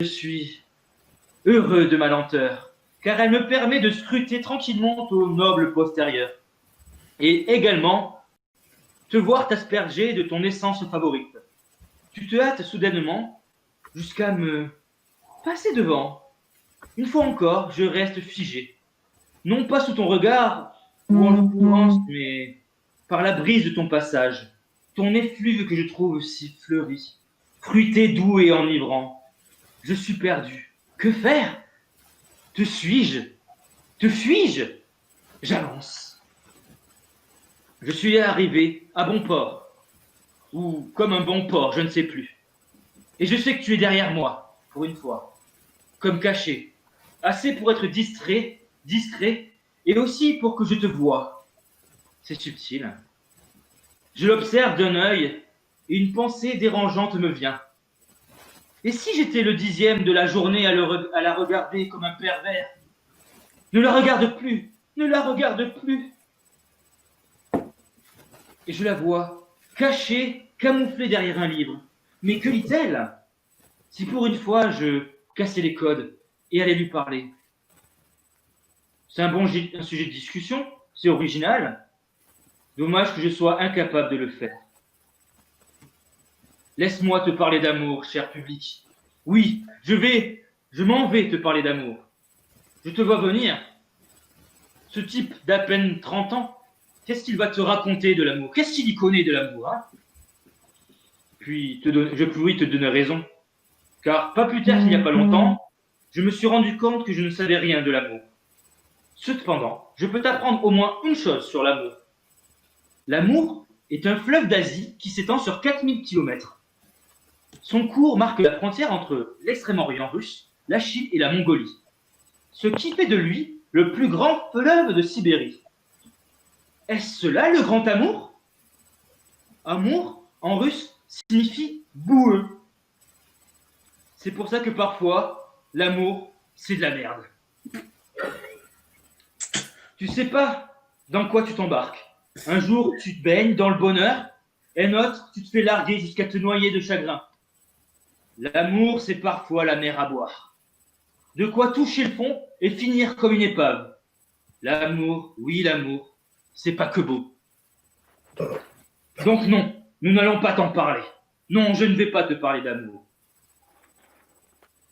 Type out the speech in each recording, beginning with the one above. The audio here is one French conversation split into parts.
Je suis heureux de ma lenteur, car elle me permet de scruter tranquillement ton noble postérieur, et également te voir t'asperger de ton essence favorite. Tu te hâtes soudainement jusqu'à me passer devant. Une fois encore, je reste figé, non pas sous ton regard, ou en l'occurrence, mais par la brise de ton passage, ton effluve que je trouve si fleuri, fruité, doux et enivrant. Je suis perdu. Que faire? Te suis-je? Te fuis-je? J'avance. Je suis arrivé à bon port, ou comme un bon port, je ne sais plus. Et je sais que tu es derrière moi, pour une fois, comme caché, assez pour être distrait, discret, et aussi pour que je te voie. C'est subtil. Je l'observe d'un œil, et une pensée dérangeante me vient. Et si j'étais le 10e de la journée à la regarder comme un pervers? Ne la regarde plus, ne la regarde plus. Et je la vois, cachée, camouflée derrière un livre. Mais que lit-elle? Si pour une fois je cassais les codes et allais lui parler. C'est un sujet de discussion, c'est original. Dommage que je sois incapable de le faire. Laisse-moi te parler d'amour, cher public. Oui, je m'en vais te parler d'amour. Je te vois venir. Ce type d'à peine 30 ans, qu'est-ce qu'il va te raconter de l'amour? Qu'est-ce qu'il y connaît de l'amour, hein? Je puis te donner raison. Car pas plus tard qu'il n'y a pas longtemps, je me suis rendu compte que je ne savais rien de l'amour. Cependant, je peux t'apprendre au moins une chose sur l'amour. L'amour est un fleuve d'Asie qui s'étend sur 4000 km. Son cours marque la frontière entre l'extrême-orient russe, la Chine et la Mongolie. Ce qui fait de lui le plus grand fleuve de Sibérie. Est-ce cela le grand amour? Amour, en russe, signifie boueux. C'est pour ça que parfois, l'amour, c'est de la merde. Tu sais pas dans quoi tu t'embarques. Un jour, tu te baignes dans le bonheur, et un autre, tu te fais larguer jusqu'à te noyer de chagrin. L'amour, c'est parfois la mer à boire. De quoi toucher le fond et finir comme une épave. L'amour, oui, l'amour, c'est pas que beau. Donc non, nous n'allons pas t'en parler. Non, je ne vais pas te parler d'amour.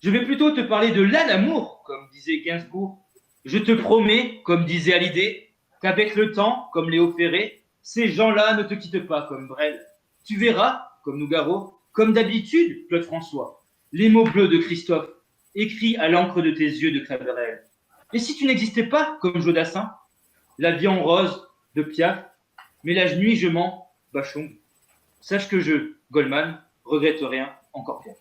Je vais plutôt te parler de l'amour, comme disait Gainsbourg. Je te promets, comme disait Hallyday, qu'avec le temps, comme Léo Ferré, ces gens-là ne te quittent pas comme Brel. Tu verras, comme Nougaro, comme d'habitude, Claude François, les mots bleus de Christophe, écrits à l'encre de tes yeux de Claverel. Et si tu n'existais pas, comme Jodassin, la vie en rose de Piaf, mais la nuit je mens, Bachung. Sache que je, Goldman, regrette rien, encore bien.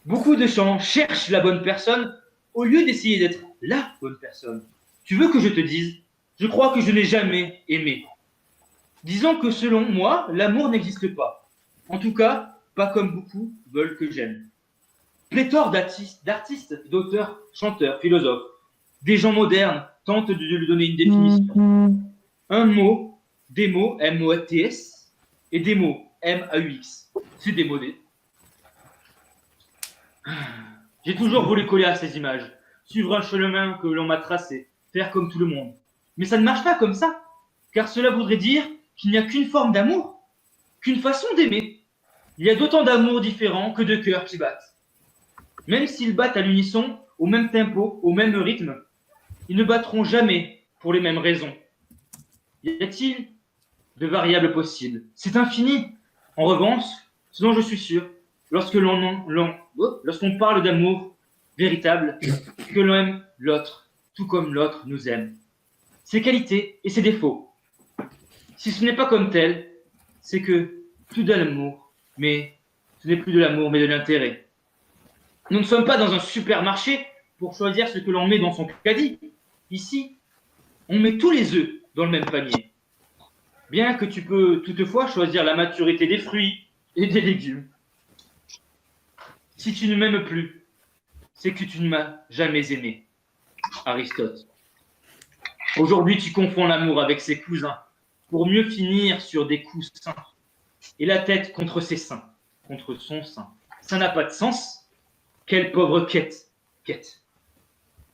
Beaucoup de gens cherchent la bonne personne au lieu d'essayer d'être la bonne personne. Tu veux que je te dise? Je crois que je n'ai jamais aimé. Disons que selon moi, l'amour n'existe pas. En tout cas, pas comme beaucoup veulent que j'aime. Pléthore d'artistes, d'auteurs, chanteurs, philosophes, des gens modernes tentent de lui donner une définition. Un mot, des mots, M-O-T-S, et des mots, M-A-U-X. C'est démodé. J'ai toujours voulu coller à ces images, suivre un chemin que l'on m'a tracé, faire comme tout le monde. Mais ça ne marche pas comme ça, car cela voudrait dire qu'il n'y a qu'une forme d'amour, qu'une façon d'aimer. Il y a d'autant d'amour différents que de cœurs qui battent. Même s'ils battent à l'unisson, au même tempo, au même rythme, ils ne battront jamais pour les mêmes raisons. Y a-t-il de variables possibles? C'est infini. En revanche, ce dont je suis sûr, lorsqu'on parle d'amour véritable, que l'on aime l'autre, tout comme l'autre nous aime. Ses qualités et ses défauts. Si ce n'est pas comme tel, c'est que tout de l'amour, mais ce n'est plus de l'amour, mais de l'intérêt. Nous ne sommes pas dans un supermarché pour choisir ce que l'on met dans son caddie. Ici, on met tous les œufs dans le même panier. Bien que tu peux toutefois choisir la maturité des fruits et des légumes. Si tu ne m'aimes plus, c'est que tu ne m'as jamais aimé. Aristote. Aujourd'hui, tu confonds l'amour avec ses cousins pour mieux finir sur des coussins. et la tête contre ses seins, contre son sein. Ça n'a pas de sens. Quelle pauvre quête.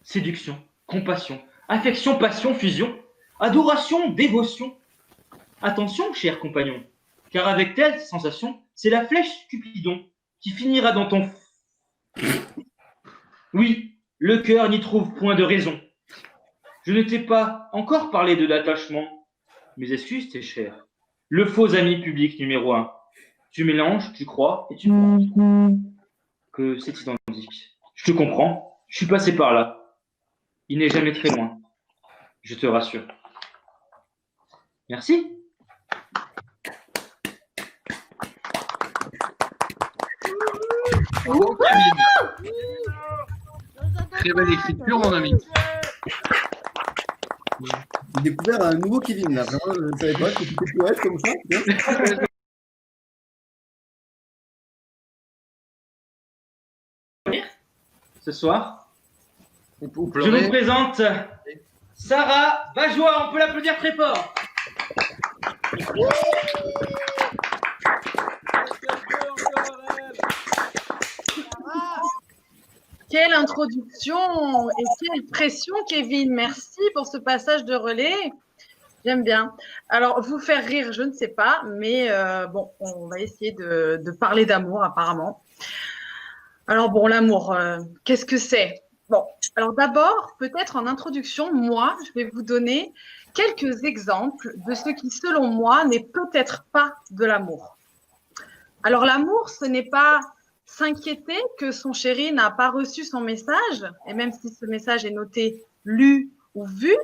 Séduction, compassion, affection, passion, fusion, adoration, dévotion. Attention, cher compagnon, car avec telle sensation, c'est la flèche Cupidon qui finira dans ton... Oui, le cœur n'y trouve point de raison. Je ne t'ai pas encore parlé de l'attachement. Mes excuses, t'es cher. Le faux ami public numéro 1. Tu mélanges, tu crois et tu penses que c'est identique. Je te comprends, je suis passé par là. Il n'est jamais très loin, je te rassure. Merci. Bravo, Kevin. Très belle écriture, mon ami. J'ai découvert un nouveau Kevin, là. Vraiment, je ne savais pas que tu pouvais être comme ça. Ce soir, Ou je pleurer. vous présente Sarah Bajoie. On peut l'applaudir très fort. Quelle introduction et quelle pression, Kevin. Merci pour ce passage de relais. J'aime bien. Alors, vous faire rire, je ne sais pas, mais bon, on va essayer de parler d'amour apparemment. Alors bon, l'amour, qu'est-ce que c'est? Bon, alors d'abord, peut-être en introduction, moi, je vais vous donner quelques exemples de ce qui, selon moi, n'est peut-être pas de l'amour. Alors l'amour, ce n'est pas s'inquiéter que son chéri n'a pas reçu son message, et même si ce message est noté lu ou vu,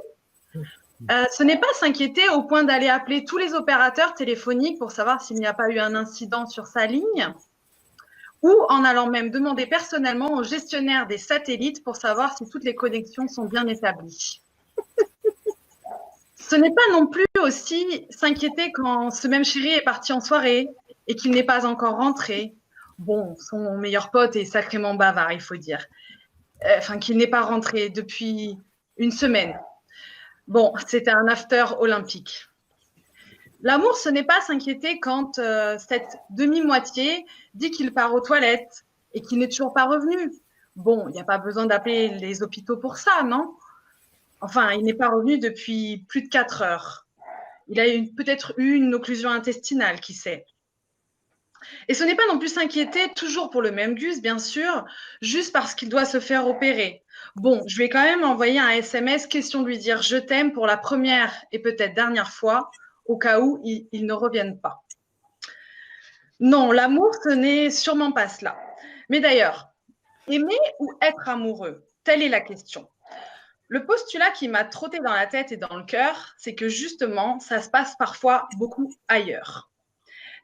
ce n'est pas s'inquiéter au point d'aller appeler tous les opérateurs téléphoniques pour savoir s'il n'y a pas eu un incident sur sa ligne, ou en allant même demander personnellement au gestionnaire des satellites pour savoir si toutes les connexions sont bien établies. Ce n'est pas non plus aussi s'inquiéter quand ce même chéri est parti en soirée et qu'il n'est pas encore rentré. Bon, son meilleur pote est sacrément bavard, il faut dire. Enfin, qu'il n'est pas rentré depuis une semaine. Bon, c'était un after olympique. L'amour, ce n'est pas s'inquiéter quand cette demi-moitié dit qu'il part aux toilettes et qu'il n'est toujours pas revenu. Bon, il n'y a pas besoin d'appeler les hôpitaux pour ça, non? Enfin, il n'est pas revenu depuis plus de 4 heures. Il a peut-être eu une occlusion intestinale, qui sait. Et ce n'est pas non plus s'inquiéter, toujours pour le même Gus, bien sûr, juste parce qu'il doit se faire opérer. Bon, je vais quand même envoyer un SMS, question de lui dire « je t'aime » pour la première et peut-être dernière fois, au cas où il ne revienne pas. Non, l'amour, ce n'est sûrement pas cela. Mais d'ailleurs, aimer ou être amoureux? Telle est la question. Le postulat qui m'a trotté dans la tête et dans le cœur, c'est que justement, ça se passe parfois beaucoup ailleurs.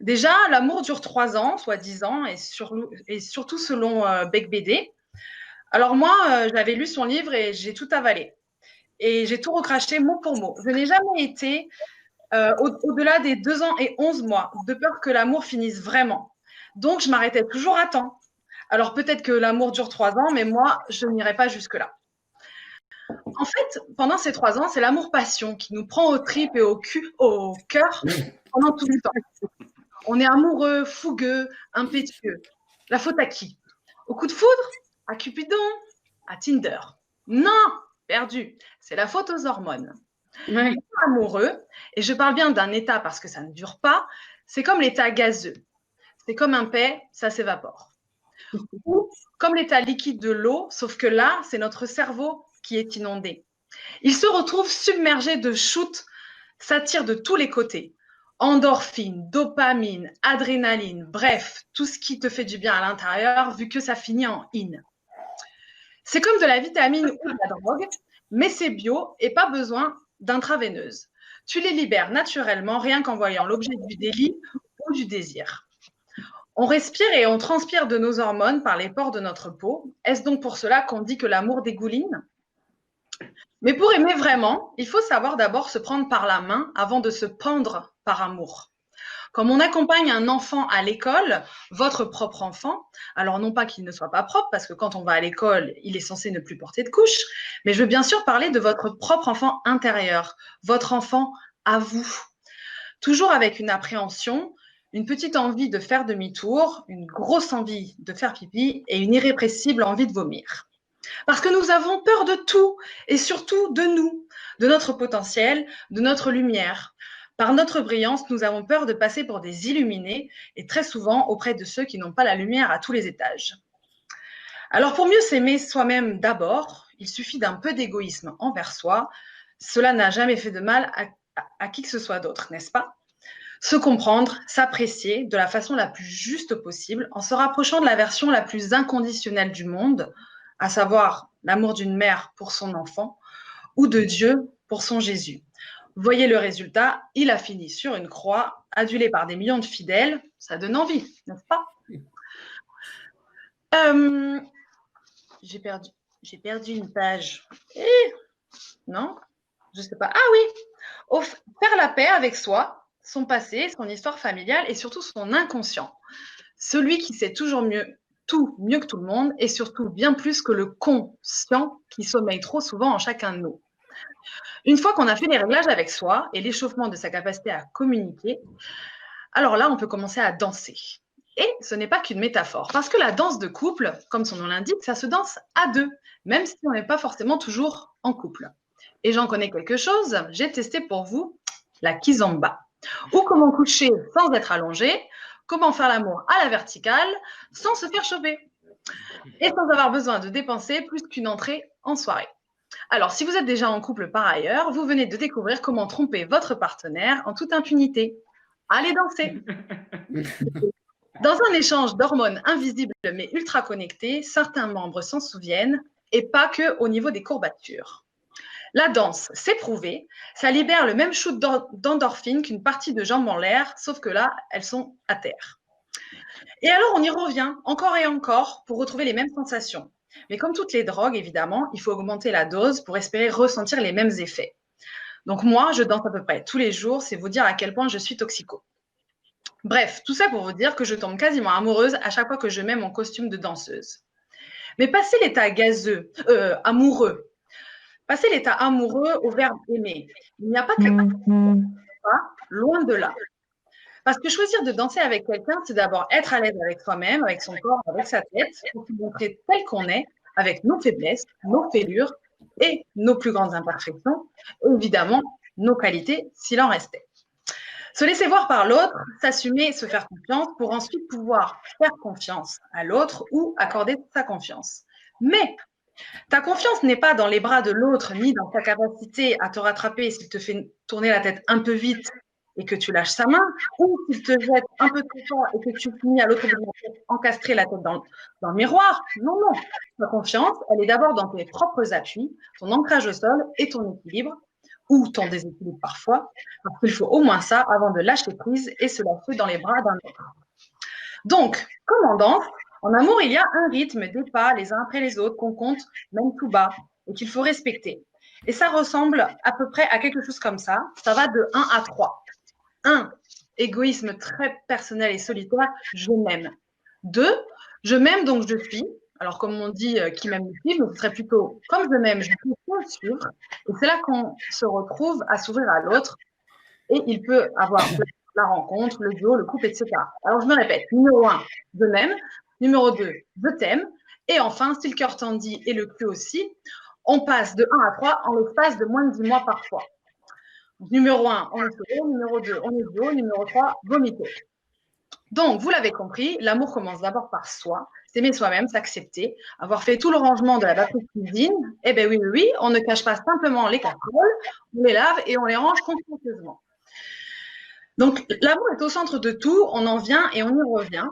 Déjà, l'amour dure 3 ans, soit 10 ans, et surtout selon Beck BD. Alors moi, j'avais lu son livre et j'ai tout avalé. Et j'ai tout recraché mot pour mot. Je n'ai jamais été au-delà des 2 ans et 11 mois, de peur que l'amour finisse vraiment. Donc, je m'arrêtais toujours à temps. Alors peut-être que l'amour dure 3 ans, mais moi, je n'irai pas jusque-là. En fait, pendant ces 3 ans, c'est l'amour-passion qui nous prend aux tripes et au cœur pendant tout le temps. On est amoureux, fougueux, impétueux. La faute à qui? Au coup de foudre? À Cupidon? À Tinder? Non, perdu. C'est la faute aux hormones. Ouais. Amoureux, et je parle bien d'un état parce que ça ne dure pas, c'est comme l'état gazeux. C'est comme un paix, ça s'évapore. Ou comme l'état liquide de l'eau, sauf que là, c'est notre cerveau qui est inondé. Il se retrouve submergé de shoots, ça tire de tous les côtés. Endorphine, dopamine, adrénaline, bref, tout ce qui te fait du bien à l'intérieur, vu que ça finit en in. C'est comme de la vitamine ou de la drogue, mais c'est bio et pas besoin d'intraveineuse. Tu les libères naturellement, rien qu'en voyant l'objet du délit ou du désir. On respire et on transpire de nos hormones par les pores de notre peau. Est-ce donc pour cela qu'on dit que l'amour dégouline? Mais pour aimer vraiment, il faut savoir d'abord se prendre par la main avant de se pendre par amour. Comme on accompagne un enfant à l'école, votre propre enfant, alors non pas qu'il ne soit pas propre, parce que quand on va à l'école, il est censé ne plus porter de couche, mais je veux bien sûr parler de votre propre enfant intérieur, votre enfant à vous. Toujours avec une appréhension, une petite envie de faire demi-tour, une grosse envie de faire pipi et une irrépressible envie de vomir. Parce que nous avons peur de tout et surtout de nous, de notre potentiel, de notre lumière. Par notre brillance, nous avons peur de passer pour des illuminés et très souvent auprès de ceux qui n'ont pas la lumière à tous les étages. Alors pour mieux s'aimer soi-même d'abord, il suffit d'un peu d'égoïsme envers soi. Cela n'a jamais fait de mal à qui que ce soit d'autre, n'est-ce pas? Se comprendre, s'apprécier de la façon la plus juste possible en se rapprochant de la version la plus inconditionnelle du monde, à savoir l'amour d'une mère pour son enfant ou de Dieu pour son Jésus. Voyez le résultat, il a fini sur une croix, adulé par des millions de fidèles. Ça donne envie, n'est-ce pas? J'ai perdu une page. Non? Je ne sais pas. Ah oui! Faire la paix avec soi, son passé, son histoire familiale et surtout son inconscient. Celui qui sait toujours mieux que tout le monde et surtout bien plus que le conscient qui sommeille trop souvent en chacun de nous. Une fois qu'on a fait les réglages avec soi et l'échauffement de sa capacité à communiquer, alors là, on peut commencer à danser. Et ce n'est pas qu'une métaphore, parce que la danse de couple, comme son nom l'indique, ça se danse à deux, même si on n'est pas forcément toujours en couple. Et j'en connais quelque chose, j'ai testé pour vous la kizomba, ou comment coucher sans être allongé, comment faire l'amour à la verticale sans se faire choper, et sans avoir besoin de dépenser plus qu'une entrée en soirée. Alors, si vous êtes déjà en couple par ailleurs, vous venez de découvrir comment tromper votre partenaire en toute impunité. Allez danser! Dans un échange d'hormones invisibles mais ultra connectées, certains membres s'en souviennent et pas que au niveau des courbatures. La danse, c'est prouvé, ça libère le même shoot d'endorphine qu'une partie de jambes en l'air, sauf que là, elles sont à terre. Et alors, on y revient encore et encore pour retrouver les mêmes sensations. Mais comme toutes les drogues, évidemment, il faut augmenter la dose pour espérer ressentir les mêmes effets. Donc moi, je danse à peu près tous les jours, c'est vous dire à quel point je suis toxico. Bref, tout ça pour vous dire que je tombe quasiment amoureuse à chaque fois que je mets mon costume de danseuse. Mais passer l'état amoureux, passer l'état amoureux au verbe aimer, il n'y a pas que pas, loin de là. Parce que choisir de danser avec quelqu'un, c'est d'abord être à l'aise avec soi-même, avec son corps, avec sa tête, pour se montrer tel qu'on est, avec nos faiblesses, nos fêlures et nos plus grandes imperfections, et évidemment nos qualités s'il en restait. Se laisser voir par l'autre, s'assumer, se faire confiance pour ensuite pouvoir faire confiance à l'autre ou accorder sa confiance. Mais ta confiance n'est pas dans les bras de l'autre ni dans ta capacité à te rattraper s'il te fait tourner la tête un peu vite et que tu lâches sa main, ou s'il te jette un peu trop fort et que tu finis à l'autre bout de la tête encastré la tête dans le miroir. Non, non. Ta confiance, elle est d'abord dans tes propres appuis, ton ancrage au sol et ton équilibre, ou ton déséquilibre parfois, parce qu'il faut au moins ça avant de lâcher prise et se lâcher dans les bras d'un autre. Donc, comme en danse, en amour, il y a un rythme, des pas les uns après les autres qu'on compte même tout bas et qu'il faut respecter. Et ça ressemble à peu près à quelque chose comme ça. Ça va de 1 à 3. 1, égoïsme très personnel et solitaire, je m'aime. 2, je m'aime donc je suis. Alors, comme on dit, qui m'aime me suit, mais ce serait plutôt comme je m'aime, je peux le suivre. Et c'est là qu'on se retrouve à s'ouvrir à l'autre. Et il peut avoir la rencontre, le duo, le couple, etc. Alors, je me répète. Numéro 1, je m'aime. Numéro 2, je t'aime. Et enfin, si le cœur t'en dit et le cul aussi, on passe de 1 à 3 en l'espace de moins de 10 mois parfois. Numéro 1, on est solo. Numéro 2, on est duo. Numéro 3, vomito. Donc, vous l'avez compris, l'amour commence d'abord par soi, s'aimer soi-même, s'accepter, avoir fait tout le rangement de la batterie de cuisine. Eh bien oui, on ne cache pas simplement les casseroles, on les lave et on les range consciencieusement. Donc, l'amour est au centre de tout, on en vient et on y revient.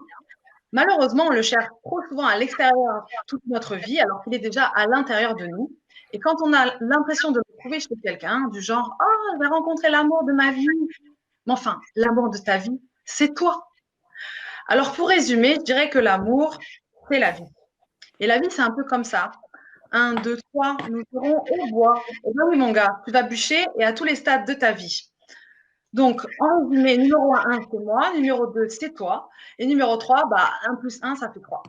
Malheureusement, on le cherche trop souvent à l'extérieur toute notre vie, alors qu'il est déjà à l'intérieur de nous. Et quand on a l'impression de le trouver chez quelqu'un, du genre « Oh, je vais rencontrer l'amour de ma vie », mais enfin, l'amour de ta vie, c'est toi. Alors, pour résumer, je dirais que l'amour, c'est la vie. Et la vie, c'est un peu comme ça. 1, 2, 3, nous serons au bois. Eh bien oui, mon gars, tu vas bûcher et à tous les stades de ta vie. Donc, en résumé, numéro 1, c'est moi. Numéro 2, c'est toi. Et numéro 3, 1 plus 1, ça fait 3.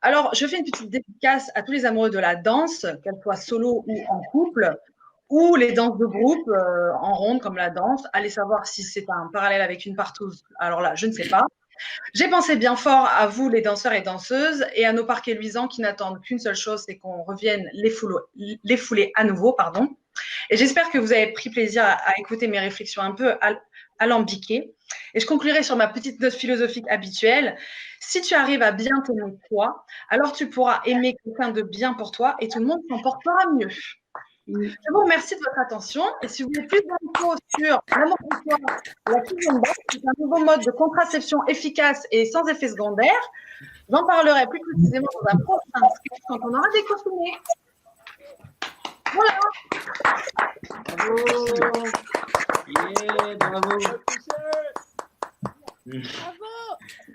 Alors, je fais une petite dédicace à tous les amoureux de la danse, qu'elle soit solo ou en couple, ou les danses de groupe en ronde comme la danse. Allez savoir si c'est un parallèle avec une partouze. Alors là, je ne sais pas. J'ai pensé bien fort à vous, les danseurs et danseuses, et à nos parquets luisants qui n'attendent qu'une seule chose, c'est qu'on revienne les fouler à nouveau, pardon. Et j'espère que vous avez pris plaisir à écouter mes réflexions un peu alambiquées. Et je conclurai sur ma petite note philosophique habituelle. Si tu arrives à bien t'aimer toi, alors tu pourras aimer quelqu'un de bien pour toi et tout le monde s'en portera mieux. Je vous remercie de votre attention. Et si vous voulez plus d'infos sur l'amour pour soi, la cuisine box, c'est un nouveau mode de contraception efficace et sans effet secondaire. J'en parlerai plus précisément dans un prochain sketch quand on aura déconfiné. Voilà. Bravo. Yeah, bravo. Bravo.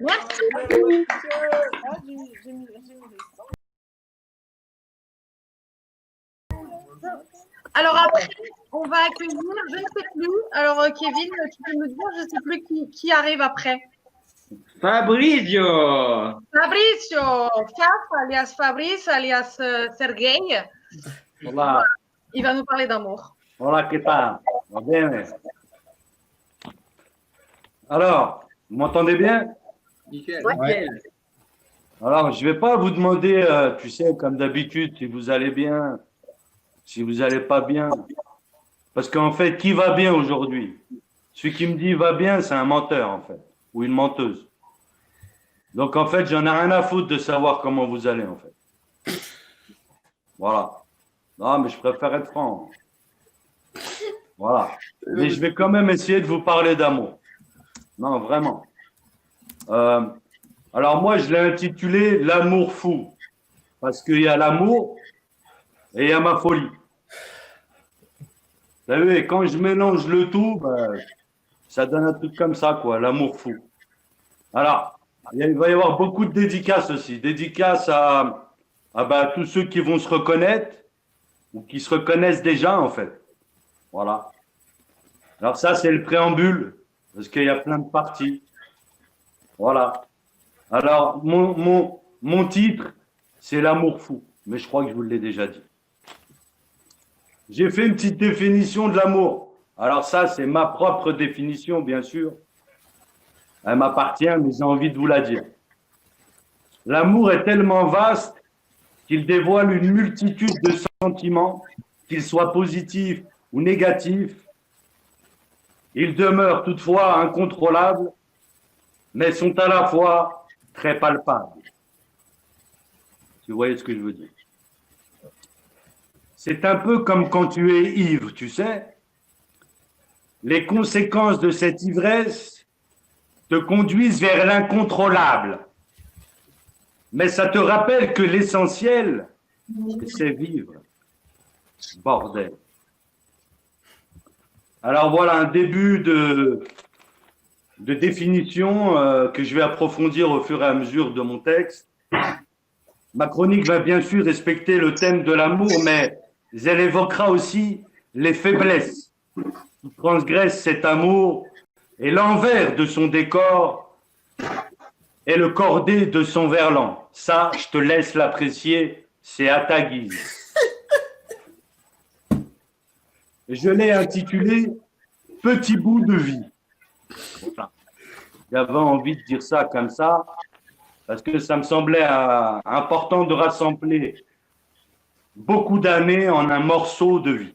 Merci. Ah, j'ai mis le son. Alors après, on va accueillir, je ne sais plus. Alors Kevin, tu peux me dire, je ne sais plus qui arrive après. Fabrizio. Fabrizio, alias Fabrice, alias Sergei. Hola, Il va nous parler d'amour. hola, ¿qué tal? Va bene. Alors, vous m'entendez bien? Nickel. Ouais. Alors, je ne vais pas vous demander, tu sais, comme d'habitude, si vous allez bien, si vous n'allez pas bien. Parce qu'en fait, qui va bien aujourd'hui? Celui qui me dit va bien, c'est un menteur, en fait, ou une menteuse. Donc, en fait, j'en ai rien à foutre de savoir comment vous allez, en fait. Voilà. Non, mais je préfère être franc. Voilà. Mais je vais quand même essayer de vous parler d'amour. Non, vraiment. Alors moi, je l'ai intitulé L'amour fou. Parce qu'il y a l'amour et il y a ma folie. Vous savez, quand je mélange le tout, ben, ça donne un truc comme ça, quoi, l'amour fou. Alors, il va y avoir beaucoup de dédicaces aussi. Dédicaces à tous ceux qui vont se reconnaître ou qui se reconnaissent déjà, en fait. Voilà. Alors ça, c'est le préambule, parce qu'il y a plein de parties. Voilà. Alors, mon titre, c'est L'amour fou, mais je crois que je vous l'ai déjà dit. J'ai fait une petite définition de l'amour. Alors ça, c'est ma propre définition, bien sûr. Elle m'appartient, mais j'ai envie de vous la dire. L'amour est tellement vaste qu'il dévoile une multitude de sentiments, qu'ils soient positifs ou négatifs. Ils demeurent toutefois incontrôlables, mais sont à la fois très palpables. Si vous voyez ce que je veux dire. C'est un peu comme quand tu es ivre, tu sais. Les conséquences de cette ivresse te conduisent vers l'incontrôlable. Mais ça te rappelle que l'essentiel, c'est vivre. Bordel. Alors voilà un début de définition que je vais approfondir au fur et à mesure de mon texte. Ma chronique va bien sûr respecter le thème de l'amour, mais elle évoquera aussi les faiblesses qui transgressent cet amour et l'envers de son décor et le cordé de son verlan. Ça, je te laisse l'apprécier, c'est à ta guise. Je l'ai intitulé « Petit bout de vie ». Voilà. J'avais envie de dire ça comme ça, parce que ça me semblait important de rassembler beaucoup d'années en un morceau de vie.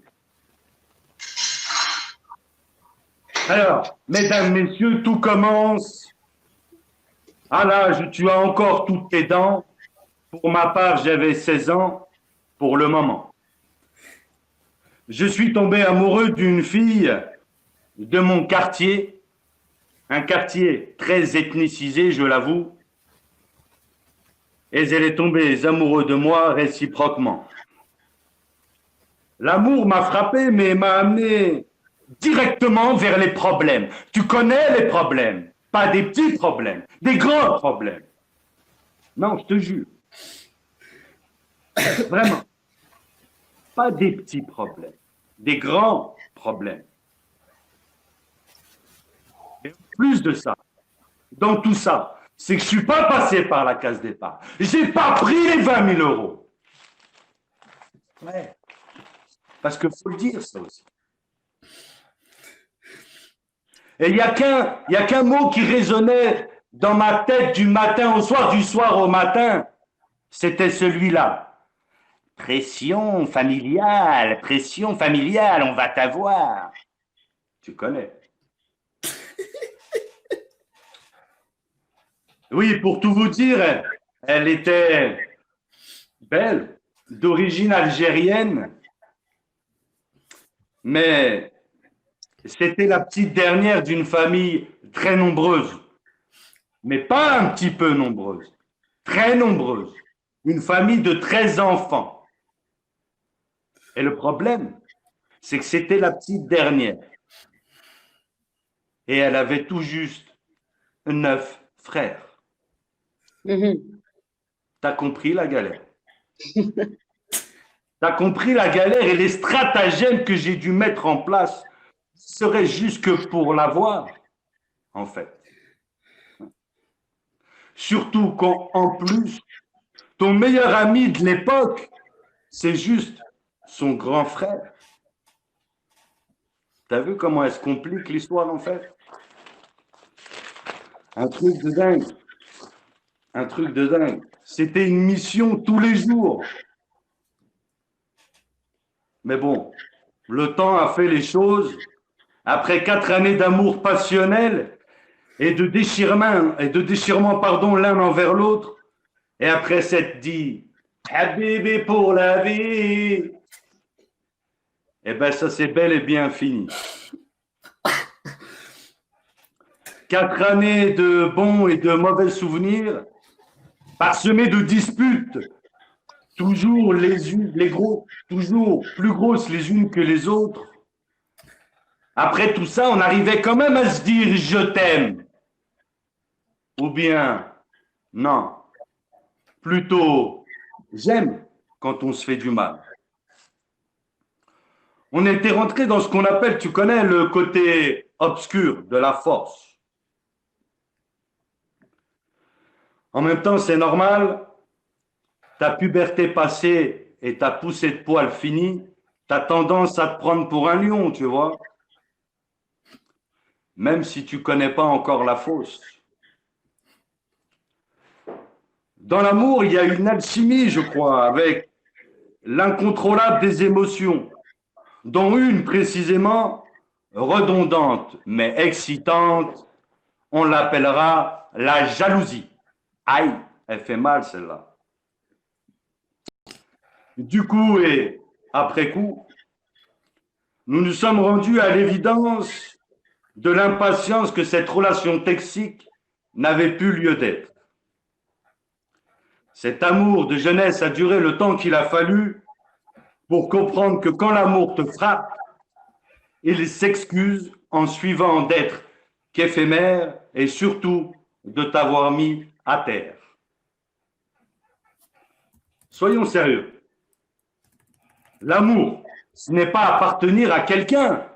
Alors, mesdames, messieurs, tout commence à l'âge où tu as encore toutes tes dents. Pour ma part, j'avais 16 ans pour le moment. Je suis tombé amoureux d'une fille de mon quartier, un quartier très ethnicisé, je l'avoue, et elle est tombée amoureuse de moi réciproquement. L'amour m'a frappé, mais m'a amené directement vers les problèmes. Tu connais les problèmes, pas des petits problèmes, des grands problèmes. Non, je te jure. Vraiment. Pas des petits problèmes, des grands problèmes. Et en plus de ça, dans tout ça, c'est que je ne suis pas passé par la case départ. Je n'ai pas pris les 20 000 euros. Ouais. Parce qu'il faut le dire, ça aussi. Et il n'y a qu'un mot qui résonnait dans ma tête du matin au soir, du soir au matin. C'était celui-là. Pression familiale, on va t'avoir. Tu connais. Oui, pour tout vous dire, elle était belle, d'origine algérienne, mais c'était la petite dernière d'une famille très nombreuse, mais pas un petit peu nombreuse, très nombreuse, une famille de 13 enfants. Et le problème, c'est que c'était la petite dernière. Et elle avait tout juste 9 frères. T'as compris la galère? T'as compris la galère et les stratagèmes que j'ai dû mettre en place seraient juste que pour l'avoir, en fait. Surtout quand, en plus, ton meilleur ami de l'époque, c'est juste son grand frère. T'as vu comment elle se complique l'histoire, en fait? Un truc de dingue. Un truc de dingue. C'était une mission tous les jours. Mais bon, le temps a fait les choses. Après 4 années d'amour passionnel et de déchirement, pardon, l'un envers l'autre, et après s'être dit Habibi pour la vie, eh ben ça c'est bel et bien fini. 4 années de bons et de mauvais souvenirs, parsemés de disputes, toujours toujours plus grosses les unes que les autres. Après tout ça, on arrivait quand même à se dire « je t'aime ». Ou bien, non, plutôt « j'aime » quand on se fait du mal. On était rentré dans ce qu'on appelle, tu connais, le côté obscur de la force. En même temps, c'est normal, ta puberté passée et ta poussée de poils finie, tu as tendance à te prendre pour un lion, tu vois. Même si tu ne connais pas encore la fausse. Dans l'amour, il y a une alchimie, je crois, avec l'incontrôlable des émotions, dont une précisément redondante mais excitante, on l'appellera la jalousie. Aïe, elle fait mal celle-là. Du coup et après coup, nous nous sommes rendus à l'évidence de l'impatience que cette relation toxique n'avait plus lieu d'être. Cet amour de jeunesse a duré le temps qu'il a fallu pour comprendre que quand l'amour te frappe, il s'excuse en suivant d'être qu'éphémère et surtout de t'avoir mis à terre. Soyons sérieux. L'amour, ce n'est pas appartenir à quelqu'un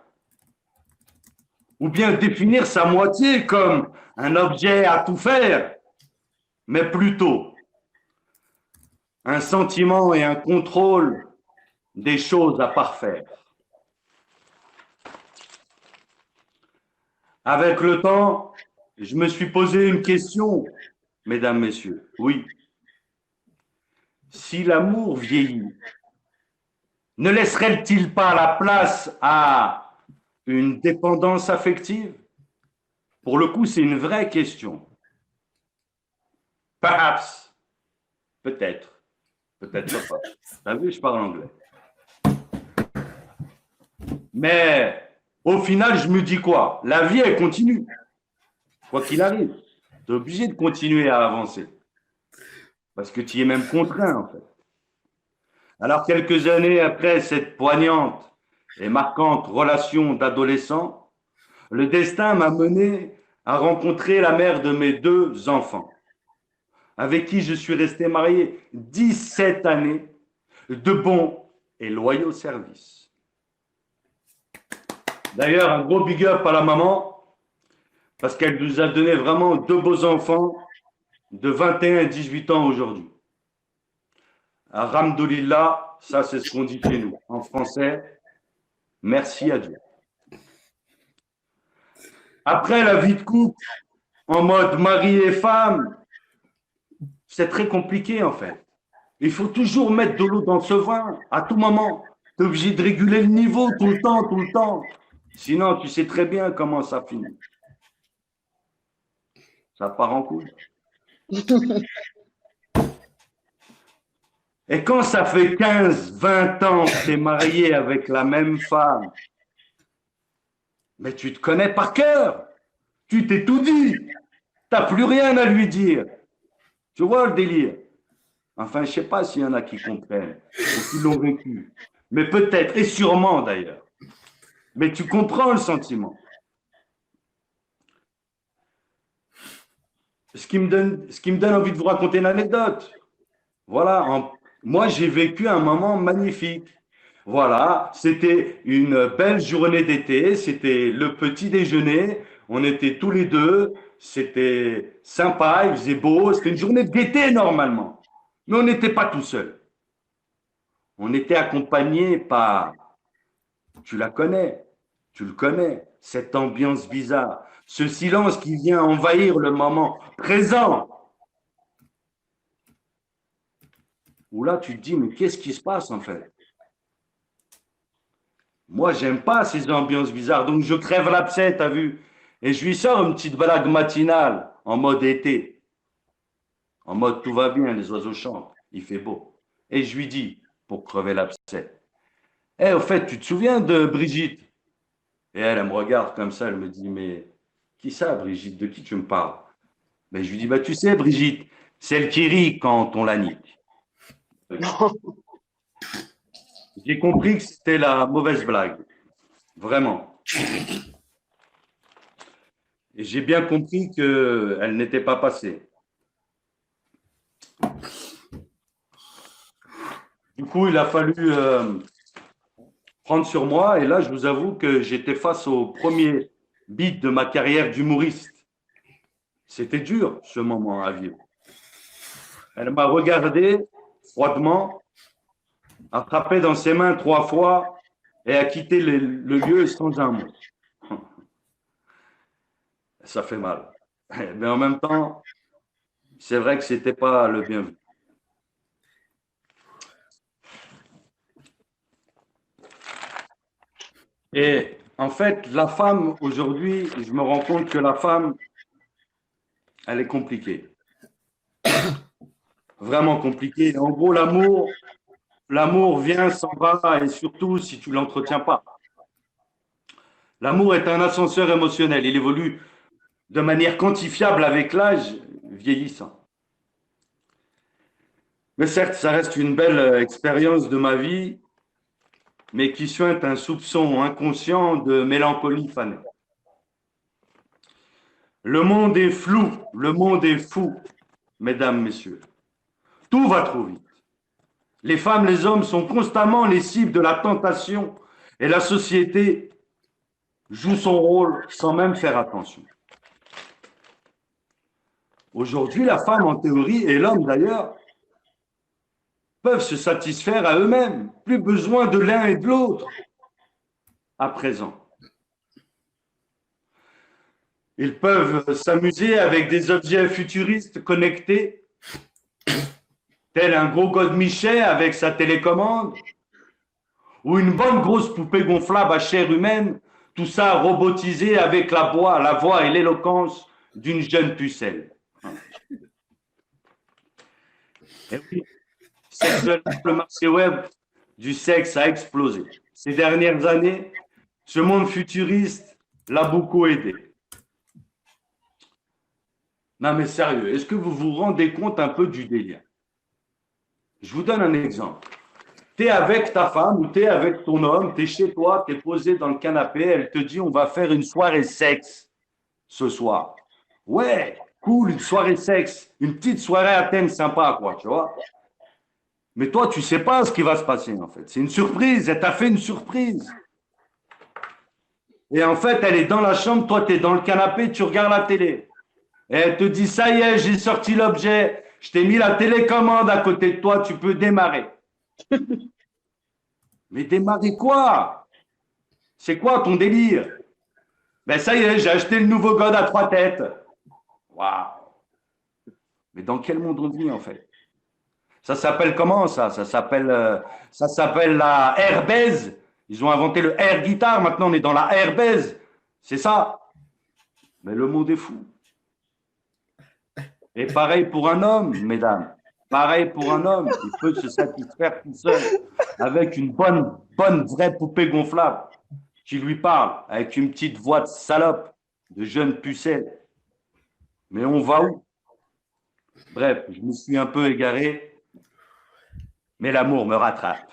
ou bien définir sa moitié comme un objet à tout faire, mais plutôt un sentiment et un contrôle des choses à parfaire. Avec le temps, je me suis posé une question, mesdames, messieurs. Oui. Si l'amour vieillit, ne laisserait-il pas la place à une dépendance affective? Pour le coup, c'est une vraie question. Perhaps. Peut-être. Peut-être pas. T'as vu, je parle anglais. Mais au final, je me dis quoi? La vie, elle continue. Quoi qu'il arrive, tu es obligé de continuer à avancer. Parce que tu y es même contraint, en fait. Alors, quelques années après cette poignante et marquante relation d'adolescent, le destin m'a mené à rencontrer la mère de mes 2 enfants, avec qui je suis resté marié 17 années de bons et loyaux services. D'ailleurs, un gros big up à la maman, parce qu'elle nous a donné vraiment 2 beaux enfants de 21 et 18 ans aujourd'hui. Alhamdoulilah, ça c'est ce qu'on dit chez nous. En français, Merci à Dieu. Après, la vie de couple, en mode mari et femme, c'est très compliqué en fait. Il faut toujours mettre de l'eau dans ce vin, à tout moment. Tu es obligé de réguler le niveau tout le temps, tout le temps. Sinon, tu sais très bien comment ça finit. Ça part en couille. Et quand ça fait 15, 20 ans que tu es marié avec la même femme, mais tu te connais par cœur. Tu t'es tout dit. Tu n'as plus rien à lui dire. Tu vois le délire? Enfin, je ne sais pas s'il y en a qui comprennent ou qui l'ont vécu. Mais peut-être, et sûrement d'ailleurs. Mais tu comprends le sentiment. Ce qui me donne envie de vous raconter une anecdote. Voilà, moi j'ai vécu un moment magnifique. Voilà, c'était une belle journée d'été, c'était le petit déjeuner, on était tous les deux, c'était sympa, il faisait beau, c'était une journée d'été normalement. Mais on n'était pas tout seul. On était accompagné par, tu la connais, tu le connais, cette ambiance bizarre, ce silence qui vient envahir le moment présent. Où là, tu te dis, mais qu'est-ce qui se passe en fait? Moi, j'aime pas ces ambiances bizarres, donc je crève l'abcès, t'as vu? Et je lui sors une petite blague matinale en mode été. En mode tout va bien, les oiseaux chantent, il fait beau. Et je lui dis, pour crever l'abcès, eh, au fait, tu te souviens de Brigitte? Et elle me regarde comme ça, elle me dit, mais qui ça, Brigitte? De qui tu me parles? Ben, je lui dis, bah, tu sais, Brigitte, celle qui rit quand on la nique. J'ai compris que c'était la mauvaise blague. Vraiment. Et j'ai bien compris qu'elle n'était pas passée. Du coup, il a fallu prendre sur moi. Et là, je vous avoue que j'étais face au premier beat de ma carrière d'humoriste. C'était dur, ce moment à vivre. Elle m'a regardé froidement, a frappé dans ses mains 3 fois et a quitté le lieu sans un mot. Ça fait mal. Mais en même temps, c'est vrai que ce n'était pas le bienvenu. Et en fait, la femme, aujourd'hui, je me rends compte que la femme, elle est compliquée. Vraiment compliquée. En gros, l'amour vient, s'en va, et surtout si tu ne l'entretiens pas. L'amour est un ascenseur émotionnel. Il évolue de manière quantifiable avec l'âge vieillissant. Mais certes, ça reste une belle expérience de ma vie, mais qui suinte un soupçon inconscient de mélancolie fanée. Le monde est flou, le monde est fou, mesdames, messieurs. Tout va trop vite. Les femmes, les hommes sont constamment les cibles de la tentation et la société joue son rôle sans même faire attention. Aujourd'hui, la femme en théorie et l'homme d'ailleurs peuvent se satisfaire à eux-mêmes, plus besoin de l'un et de l'autre à présent. Ils peuvent s'amuser avec des objets futuristes connectés, tel un gros godemichet avec sa télécommande, ou une bonne grosse poupée gonflable à chair humaine, tout ça robotisé avec la voix et l'éloquence d'une jeune pucelle. Et oui, le marché web du sexe a explosé. Ces dernières années, ce monde futuriste l'a beaucoup aidé. Non mais sérieux, est-ce que vous vous rendez compte un peu du délire? Je vous donne un exemple. Tu es avec ta femme ou tu es avec ton homme, tu es chez toi, tu es posé dans le canapé, elle te dit on va faire une soirée sexe ce soir. Ouais, cool, une soirée sexe, une petite soirée à thème sympa, quoi, tu vois. Mais toi, tu sais pas ce qui va se passer, en fait. C'est une surprise, elle t'a fait une surprise. Et en fait, elle est dans la chambre, toi, tu es dans le canapé, tu regardes la télé. Et elle te dit, ça y est, j'ai sorti l'objet, je t'ai mis la télécommande à côté de toi, tu peux démarrer. Mais démarrer quoi? C'est quoi ton délire? Ben ça y est, j'ai acheté le nouveau God à 3 têtes. Waouh! Mais dans quel monde on vit en fait? Ça s'appelle comment ça? Ça s'appelle la airbaise. Ils ont inventé le air guitar, maintenant on est dans la airbaise. C'est ça. Mais le monde est fou. Et pareil pour un homme, mesdames. Pareil pour un homme. Il peut se satisfaire tout seul avec une bonne vraie poupée gonflable qui lui parle avec une petite voix de salope, de jeune pucelle. Mais on va où? Bref, je me suis un peu égaré, mais l'amour me rattrape.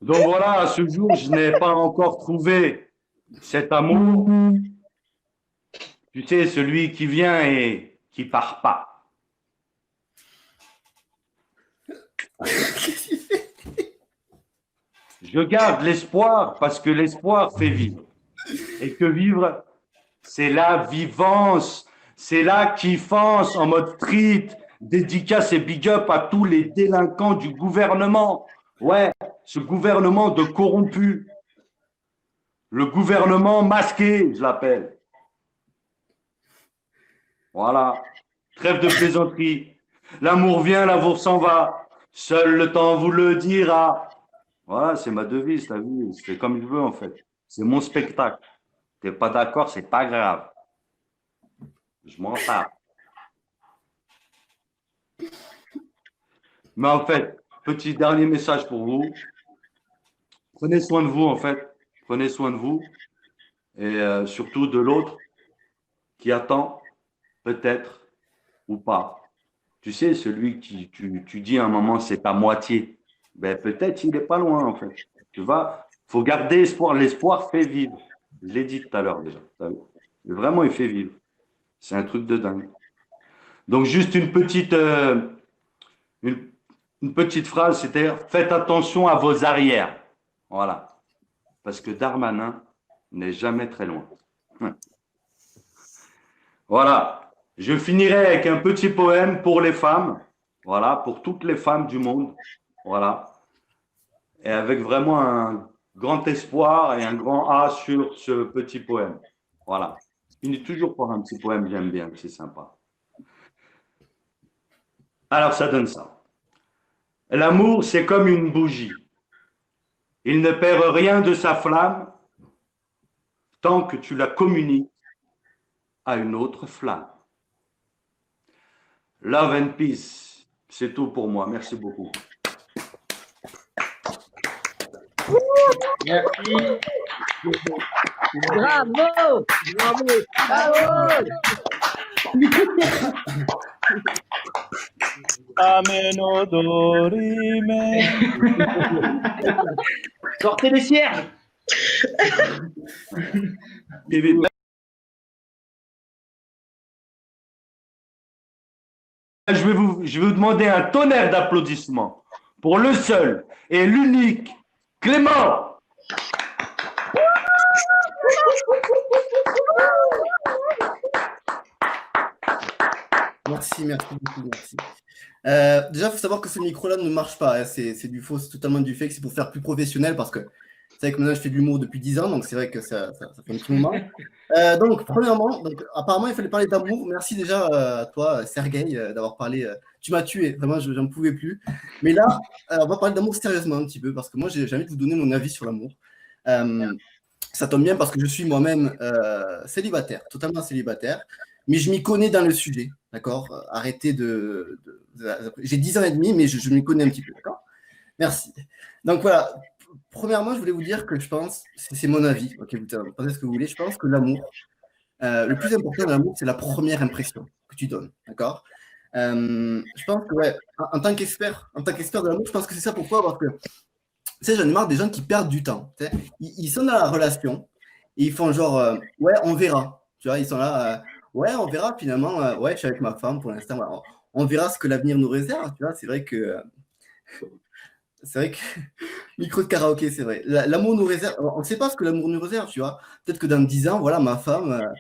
Donc voilà, à ce jour, je n'ai pas encore trouvé cet amour. Tu sais, celui qui vient et qui part pas. Je garde l'espoir parce que l'espoir fait vivre. Et que vivre, c'est la vivance, c'est la kiffance en mode street. Dédicace et big up à tous les délinquants du gouvernement. Ouais, ce gouvernement de corrompus. Le gouvernement masqué, je l'appelle. Voilà. Trêve de plaisanterie. L'amour vient, l'amour s'en va. Seul le temps vous le dira. Voilà, c'est ma devise, t'as vu. Je fais comme je veux, en fait. C'est mon spectacle. T'es pas d'accord, c'est pas grave. Je m'en tape. Mais en fait, petit dernier message pour vous. Prenez soin de vous, en fait. Prenez soin de vous. Et surtout de l'autre qui attend, peut-être, ou pas. Tu sais, celui qui, tu dis à un moment, c'est ta moitié. Ben, peut-être il n'est pas loin, en fait. Tu vois, il faut garder espoir. L'espoir fait vivre. Je l'ai dit tout à l'heure déjà. Mais vraiment, il fait vivre. C'est un truc de dingue. Donc, juste une petite phrase, c'est-à-dire, faites attention à vos arrières. Voilà. Parce que Darmanin n'est jamais très loin. Voilà. Je finirai avec un petit poème pour les femmes. Voilà, pour toutes les femmes du monde. Voilà. Et avec vraiment un grand espoir et un grand A sur ce petit poème. Voilà. Je finis toujours par un petit poème, j'aime bien, c'est sympa. Alors, ça donne ça. L'amour, c'est comme une bougie. Il ne perd rien de sa flamme tant que tu la communiques à une autre flamme. Love and peace, c'est tout pour moi. Merci beaucoup. Merci. Bravo! Bravo! Bravo! Ameno dorime. Sortez les cierges. Je vais vous demander un tonnerre d'applaudissements pour le seul et l'unique Clément. Merci beaucoup, merci. Déjà, il faut savoir que ce micro-là ne marche pas, hein. C'est du faux, c'est totalement du fake, c'est pour faire plus professionnel parce que c'est vrai que maintenant je fais de l'humour depuis 10 ans, donc c'est vrai que ça fait un petit moment. Donc, premièrement, apparemment, il fallait parler d'amour. Merci déjà à toi, Sergueï, d'avoir parlé. Tu m'as tué, vraiment, je n'en pouvais plus. Mais là, on va parler d'amour sérieusement un petit peu parce que moi, j'ai envie de vous donner mon avis sur l'amour. Ça tombe bien parce que je suis moi-même célibataire, totalement célibataire, mais je m'y connais dans le sujet, d'accord? Arrêtez j'ai 10 ans et demi, mais je m'y connais un petit peu, d'accord? Merci. Donc voilà, premièrement, je voulais vous dire que je pense, c'est mon avis, ok, vous pensez ce que vous voulez, je pense que l'amour, le plus important de l'amour, c'est la première impression que tu donnes, d'accord? Je pense que, ouais, en tant qu'expert de l'amour, je pense que c'est ça. Pourquoi? Parce que, tu sais, j'en ai marre des gens qui perdent du temps. Tu sais. Ils sont dans la relation et ils font genre, ouais, on verra. Tu vois, ils sont là, ouais, on verra finalement. Ouais, je suis avec ma femme pour l'instant. Voilà. On verra ce que l'avenir nous réserve. Tu vois, c'est vrai que, micro de karaoké, c'est vrai. L'amour nous réserve. On ne sait pas ce que l'amour nous réserve, tu vois. Peut-être que dans 10 ans, voilà, ma femme,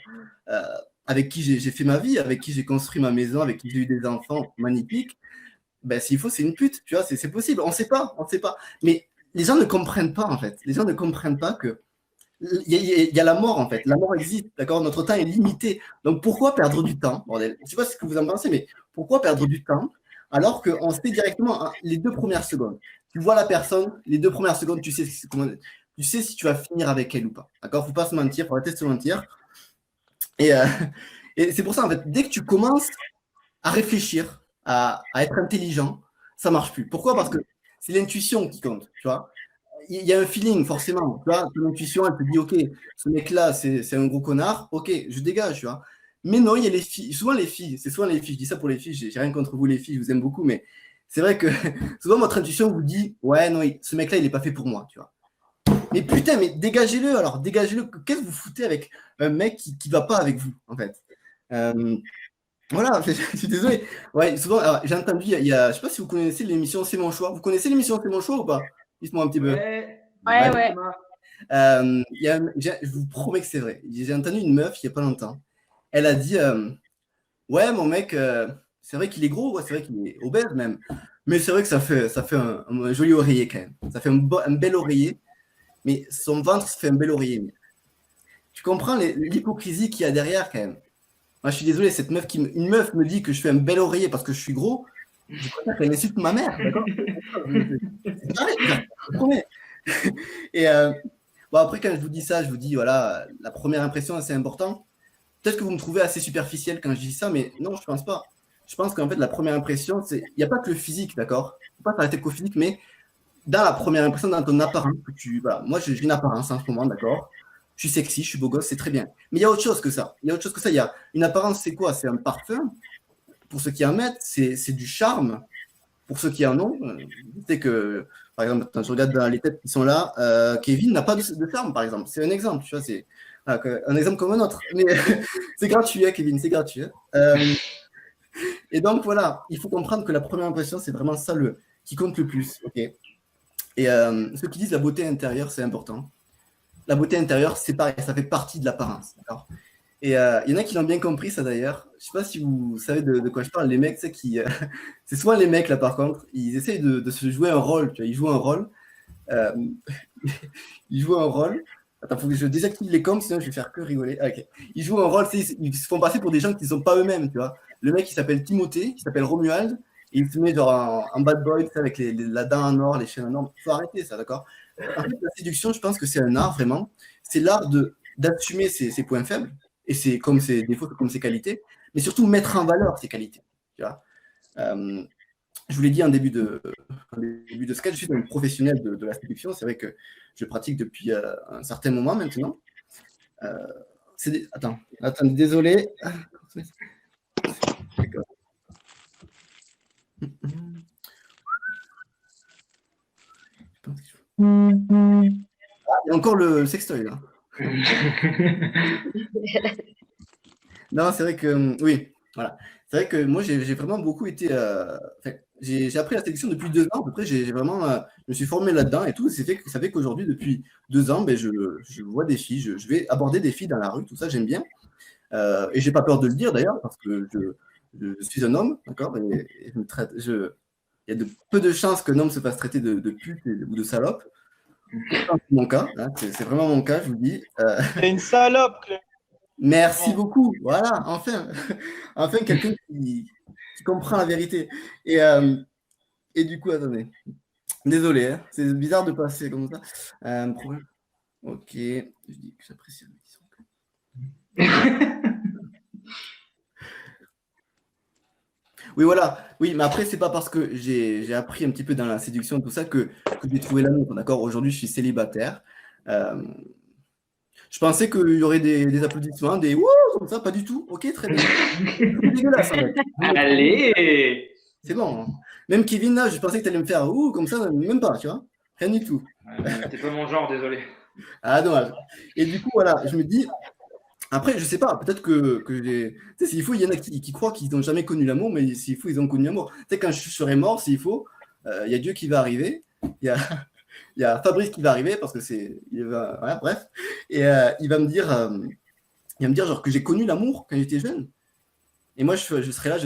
avec qui j'ai fait ma vie, avec qui j'ai construit ma maison, avec qui j'ai eu des enfants magnifiques, ben, s'il faut, c'est une pute, tu vois, c'est possible. On ne sait pas. Mais les gens ne comprennent pas, en fait. Les gens ne comprennent pas que il y a la mort, en fait. La mort existe, d'accord? Notre temps est limité. Donc, pourquoi perdre du temps, bordel? Je ne sais pas ce que vous en pensez, mais pourquoi perdre du temps alors qu'on sait directement les 2 premières secondes? Tu vois la personne, les 2 premières secondes, tu sais si tu vas finir avec elle ou pas, d'accord? Il ne faut pas se mentir, il faut arrêter de se mentir. Et c'est pour ça, en fait, dès que tu commences à réfléchir, à être intelligent, ça ne marche plus. Pourquoi? Parce que c'est l'intuition qui compte, tu vois. Il y a un feeling, forcément. Tu vois, ton intuition, elle te dit, OK, ce mec-là, c'est un gros connard. OK, je dégage, tu vois. Mais non, il y a les filles. Souvent, les filles, c'est souvent les filles. Je dis ça pour les filles, j'ai rien contre vous, les filles, je vous aime beaucoup. Mais c'est vrai que souvent, votre intuition vous dit, ouais, non, ce mec-là, il n'est pas fait pour moi, tu vois. Mais putain, mais dégagez-le, alors, dégagez-le. Qu'est-ce que vous foutez avec un mec qui ne va pas avec vous, en fait? Voilà, je suis désolé. Ouais, souvent, j'ai entendu, je ne sais pas si vous connaissez l'émission C'est mon choix. Vous connaissez l'émission C'est mon choix ou pas? Dites-moi un petit peu. Ouais. Je vous promets que c'est vrai. J'ai entendu une meuf il n'y a pas longtemps. Elle a dit ouais, mon mec, c'est vrai qu'il est gros, ouais, c'est vrai qu'il est obèse même. Mais c'est vrai que ça fait un joli oreiller quand même. Ça fait un bel oreiller. Mais son ventre, ça fait un bel oreiller. Tu comprends l'hypocrisie qu'il y a derrière quand même. Moi, je suis désolé, une meuf me dit que je fais un bel oreiller parce que je suis gros. Je préfère qu'elle insulte ma mère, d'accord? C'est pareil, je promets. Et bon, après, quand je vous dis ça, je vous dis, voilà, la première impression, c'est important. Peut-être que vous me trouvez assez superficiel quand je dis ça, mais non, je pense pas. Je pense qu'en fait, la première impression, il n'y a pas que le physique, d'accord? Il ne faut pas s'arrêter qu'au physique, mais dans la première impression, dans ton apparence, voilà, moi, j'ai une apparence en ce moment, d'accord? Je suis sexy, je suis beau gosse, c'est très bien. Mais il y a autre chose que ça. Il y a une apparence, c'est quoi? C'est un parfum. Pour ceux qui en mettent, c'est du charme. Pour ceux qui en ont, je sais que, par exemple, quand je regarde dans les têtes qui sont là, Kevin n'a pas de charme, par exemple. C'est un exemple, tu vois, c'est un exemple comme un autre. Mais c'est gratuit, hein, Kevin, c'est gratuit. Et donc, voilà, il faut comprendre que la première impression, c'est vraiment ça qui compte le plus. Okay. Et ceux qui disent la beauté intérieure, c'est important. La beauté intérieure, c'est pareil, ça fait partie de l'apparence. D'accord. Et il y en a qui l'ont bien compris, ça d'ailleurs. Je ne sais pas si vous savez de quoi je parle. Les mecs, c'est souvent les mecs, là, par contre, ils essayent de se jouer un rôle. Tu vois, ils jouent un rôle. Ils jouent un rôle. Attends, il faut que je désactive les coms, sinon je vais faire que rigoler. Ah, okay. Ils jouent un rôle, ils se font passer pour des gens qui ne sont pas eux-mêmes. Tu vois. Le mec, il s'appelle Timothée, il s'appelle Romuald, et il se met genre en bad boy, tu sais, avec la dent en or, les chaînes en or. Il faut arrêter ça, d'accord? En fait, la séduction, je pense que c'est un art, vraiment. C'est l'art d'assumer ses points faibles. Et c'est comme ses défauts, comme ses qualités, mais surtout mettre en valeur ses qualités. Tu vois, je vous l'ai dit en début de sketch, je suis un professionnel de la séduction. C'est vrai que je pratique depuis un certain moment maintenant. Attends, désolé. Il y a encore le sextoy là. Non, c'est vrai que oui, voilà. C'est vrai que moi j'ai vraiment beaucoup été. J'ai appris la séduction depuis 2 ans à peu près. J'ai vraiment, je me suis formé là-dedans et tout. Ça fait qu'aujourd'hui, depuis 2 ans, je vois des filles, je vais aborder des filles dans la rue, tout ça, j'aime bien. Et j'ai pas peur de le dire d'ailleurs parce que je suis un homme, d'accord. Et il y a peu de chances qu'un homme se fasse traiter de pute ou de salope. C'est mon cas, hein, c'est vraiment mon cas, je vous dis. T'es une salope, Clé. Merci beaucoup. Voilà, enfin quelqu'un qui comprend la vérité. Et du coup, attendez. Désolé, hein, c'est bizarre de passer comme ça. Ok, je dis que j'apprécie la mission. Oui, voilà. Oui, mais après, c'est pas parce que j'ai appris un petit peu dans la séduction, tout ça, que j'ai trouvé l'amour. D'accord. Aujourd'hui, je suis célibataire. Je pensais qu'il y aurait des applaudissements, des wouh, comme ça, pas du tout. Ok, très bien. C'est dégueulasse, en fait. Allez! C'est bon. Hein. Même Kevin, là, je pensais que tu allais me faire ouh, comme ça, même pas, tu vois. Rien du tout. T'es pas mon genre, désolé. Ah, dommage. Et du coup, voilà, je me dis. Après, je sais pas, peut-être que tu sais, s'il faut, il y en a qui croient qu'ils n'ont jamais connu l'amour, mais s'il faut, ils ont connu l'amour. Tu sais, quand je serai mort, s'il faut, il y a Dieu qui va arriver. Il y a Fabrice qui va arriver parce que voilà, bref. Et il va me dire genre que j'ai connu l'amour quand j'étais jeune. Et moi, je serai là,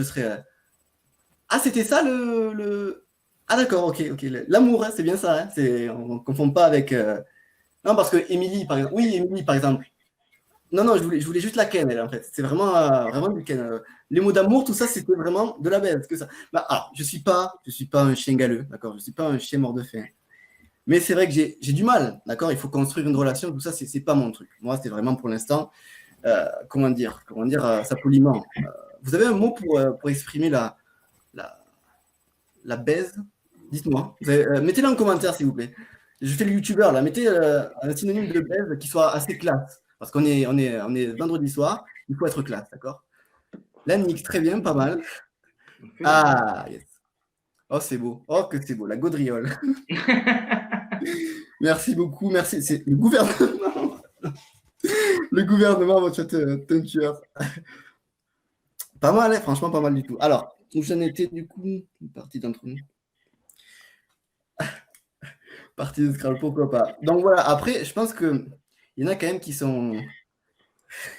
ah, c'était ça Ah d'accord, ok, ok. L'amour, hein, c'est bien ça. Hein, on ne confond pas avec. Non, parce que Émilie, par exemple. Oui, Émilie, par exemple. Non, non, je voulais juste la ken, elle, en fait. C'est vraiment du ken. Les mots d'amour, tout ça, c'était vraiment de la baise. Que ça. Bah, alors, je suis pas un chien galeux, d'accord. Je suis pas un chien mort de faim. Mais c'est vrai que j'ai du mal, d'accord. Il faut construire une relation, tout ça, c'est pas mon truc. Moi, c'est vraiment pour l'instant, comment dire, ça poliment. Vous avez un mot pour exprimer la, la baise? Dites-moi. Mettez-le en commentaire, s'il vous plaît. Je fais le youtubeur, là. Mettez un synonyme de baise qui soit assez classe. Parce qu'on est vendredi soir, il faut être classe, d'accord? La nique, très bien, pas mal. Ah, yes. Oh, c'est beau. Oh, que c'est beau, la gaudriole. Merci beaucoup, merci. C'est le gouvernement. Le gouvernement, votre un tueur. Pas mal, hein, franchement, pas mal du tout. Alors, où j'en étais, du coup, une partie d'entre nous. Partie de Scrabble, pourquoi pas. Donc voilà, après, je pense qu'il y en a quand même qui sont.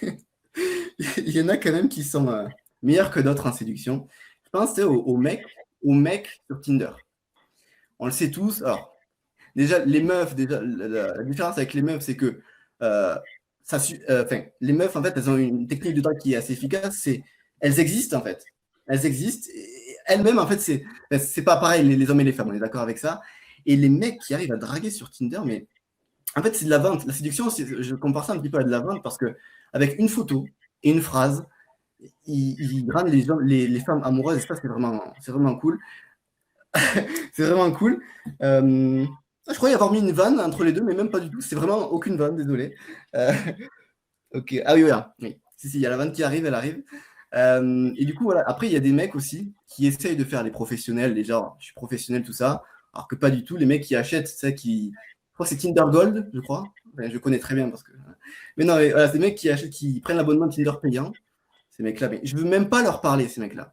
Il y en a quand même qui sont meilleurs que d'autres en séduction. Je pense aux mecs sur Tinder. On le sait tous. Alors, déjà, les meufs, la différence avec les meufs, c'est que les meufs, en fait, elles ont une technique de drague qui est assez efficace. Elles existent, en fait. Elles existent. Et elles-mêmes, en fait, c'est pas pareil, les hommes et les femmes, on est d'accord avec ça. Et les mecs qui arrivent à draguer sur Tinder, mais en fait, c'est de la vente. La séduction, je compare ça un petit peu à de la vente parce que avec une photo et une phrase, ils draguent les femmes amoureuses. Et ça, c'est vraiment cool. C'est vraiment cool. Je croyais avoir mis une vanne entre les deux, mais même pas du tout. C'est vraiment aucune vanne, désolé. Ok. Ah oui, voilà. Oui. Si, il y a la vanne qui arrive, elle arrive. Et du coup, voilà. Après, il y a des mecs aussi qui essayent de faire les professionnels, les genre, je suis professionnel, tout ça. Alors que pas du tout. Les mecs qui achètent, c'est qui. Je crois que c'est Tinder Gold, je crois. Ouais, je connais très bien parce que. Mais non, mais voilà, c'est des mecs qui achètent, qui prennent l'abonnement Tinder payant. Ces mecs-là, mais je veux même pas leur parler, ces mecs-là.